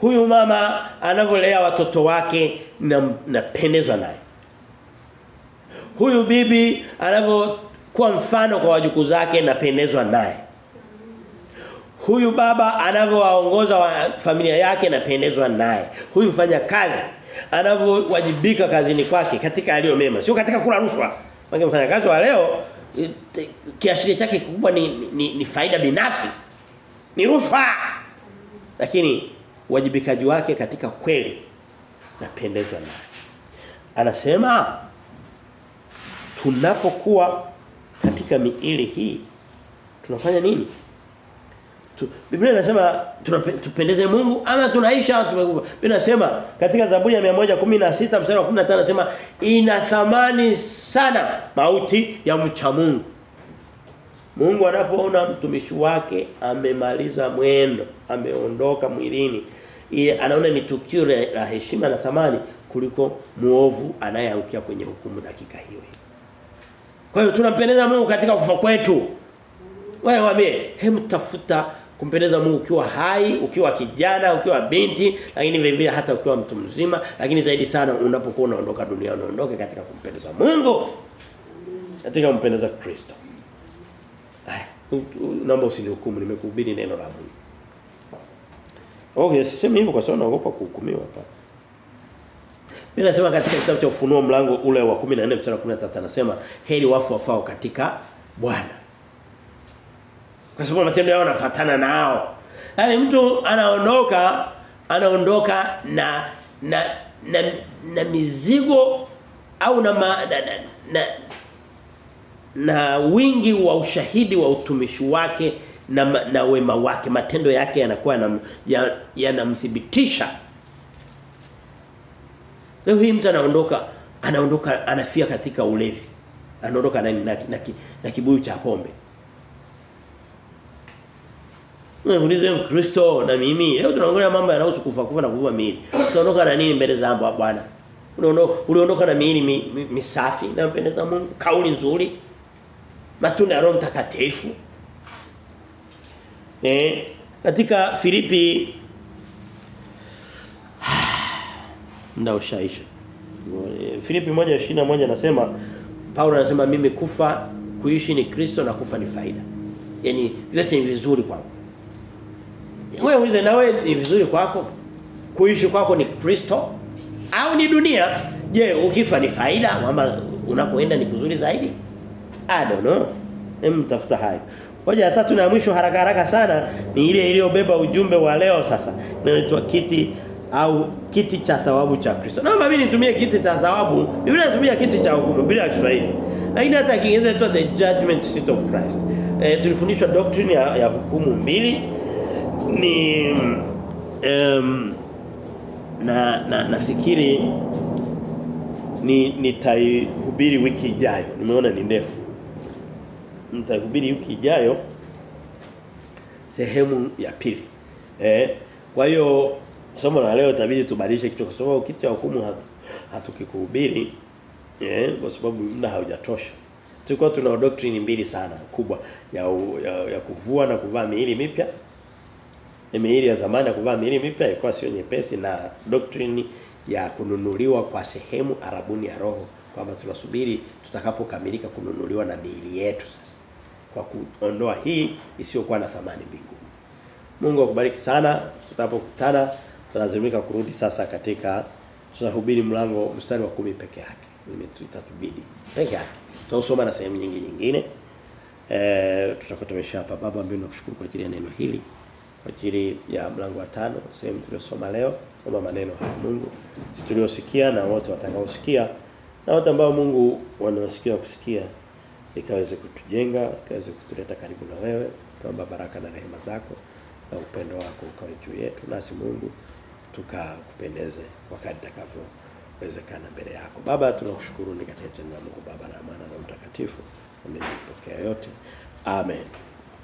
Huyu mama anavolea watoto wake napendezwa naye. Huyu bibi anavyokuwa mfano kwa wajukuu zake napendezwa naye. Huyu baba anavyowaongoza familia yake napendezwa naye. Huyu fanya kazi anavyowajibika kazini kwake katika aliyo mema, sio katika kula rushwa. Maana mfanyakazi wa leo kiashiria chake kikubwa ni faida binafsi. Ni rushwa. Lakini wajibikaji wake katika kweli napendezwa naye. Anasema tunapokuwa katika miili hii tunafanya nini? Biblia inasema tupendeze Mungu ama tunaisha tumekufa. Biblia inasema katika Zaburi ya 116 mstari wa 15 anasema ina thamani sana mauti ya mcha Mungu. Mungu anapoona mtumishi wake amemaliza mwendo, ameondoka mwilini, anaona ni tukio la heshima na thamani kuliko muovu anayeangukia kwenye hukumu dakika hiyo. Kwa hiyo tunampendeza Mungu katika kufa kwetu. Wewe waambie, hebu tafuta kumpendeza Mungu ukiwa hai, ukiwa kijana, ukiwa binti, lakini vile vile hata ukiwa mtu mzima, lakini zaidi sana unapokuwa unaondoka duniani unaondoke katika kumpendeza Mungu. Katika kumpendeza Kristo. Naomba usinihukumu, nimekuhubiri neno la Mungu. Okay, sisemi hivyo kwa sababu naogopa kuhukumiwa hapa. Biblia inasema katika kitabu cha Ufunuo mlango ule wa 14 mstari wa 13 anasema heri wafu wafao katika Bwana. Kwa sababu matendo yao yanafuatana nao. Yaani mtu anaondoka na mizigo au na wingi wa ushahidi wa utumishi wake na wema wake. Matendo yake yanakuwa yanamthibitisha. Leo hii mtu anaondoka anafia katika ulevi. Anaondoka na kibuyu cha pombe. Muulize Mkristo na mimi, leo tunaongelea mambo yanayohusu kufa na kuua miili. Utaondoka na nini mbele za Bwana? Uliondoka na miili misafi na mpendeza Mungu, kauli nzuri, matunda ya Roho Mtakatifu. Katika Filipi ndio ushaisha. Filipi 1:21 anasema Paulo anasema mimi kuishi ni Kristo na kufa ni faida. Yaani vyote ni vizuri kwangu. Wewe ulize na wewe ni vizuri kwako? Kuishi kwako ni Kristo au ni dunia? Je, ukifa ni faida ama unakoenda ni kuzuri zaidi? I don't know. Tafuta hayo. Hoja ya tatu na ya mwisho haraka sana ni ile iliyobeba ujumbe wa leo sasa. Inaitwa kiti cha thawabu cha Kristo. Naomba mimi nitumie kiti cha thawabu. Biblia inatumia kiti cha hukumu bila Kiswahili. Lakini hata Kiingereza inaitwa the judgment seat of Christ. Tulifundishwa doctrine ya hukumu mbili ni nafikiri nitaihubiri wiki ijayo. Nimeona ni ndefu. Nitahubiri wiki ijayo sehemu ya pili. Kwa hiyo somo la leo itabidi tubadilishe kichwa kwa sababu kitu cha hukumu hatukikuhubiri kwa sababu muda haujatosha. Tulikuwa tuna doctrine mbili sana kubwa ya kuvua na kuvaa miili mipya. Miili ya zamani ya kuvaa miili mipya ilikuwa sio nyepesi na doctrine ya kununuliwa kwa sehemu arabuni ya roho kwamba tunasubiri tutakapokamilika kununuliwa na miili yetu sasa. Kwa kuondoa hii isiyokuwa na thamani mbinguni. Mungu akubariki sana. Tutapokutana tunalazimika kurudi sasa katika tutahubiri mstari wa 10 peke yake. Mimi tutatubidi peke yake. Tutasoma na sehemu nyingine. Tutakotomesha hapa. Baba mbinguni nakushukuru kwa ajili ya neno hili. Kwa ajili ya mlango wa 5 sehemu tuliyosoma leo. Kama maneno haya Mungu sisi tuliosikia na wote watakaosikia na wote ambao Mungu wanawasikia kusikia ikaweze kutujenga, ikaweze kutuleta karibu na wewe. Tuomba baraka na rehema zako na upendo wako ukawe juu yetu nasi Mungu tukakupendeze wakati utakavyowezekana mbele yako. Baba tunakushukuru ni katika jina la Mungu Baba na Mwana na Mtakatifu. Umepokea yote. Amen.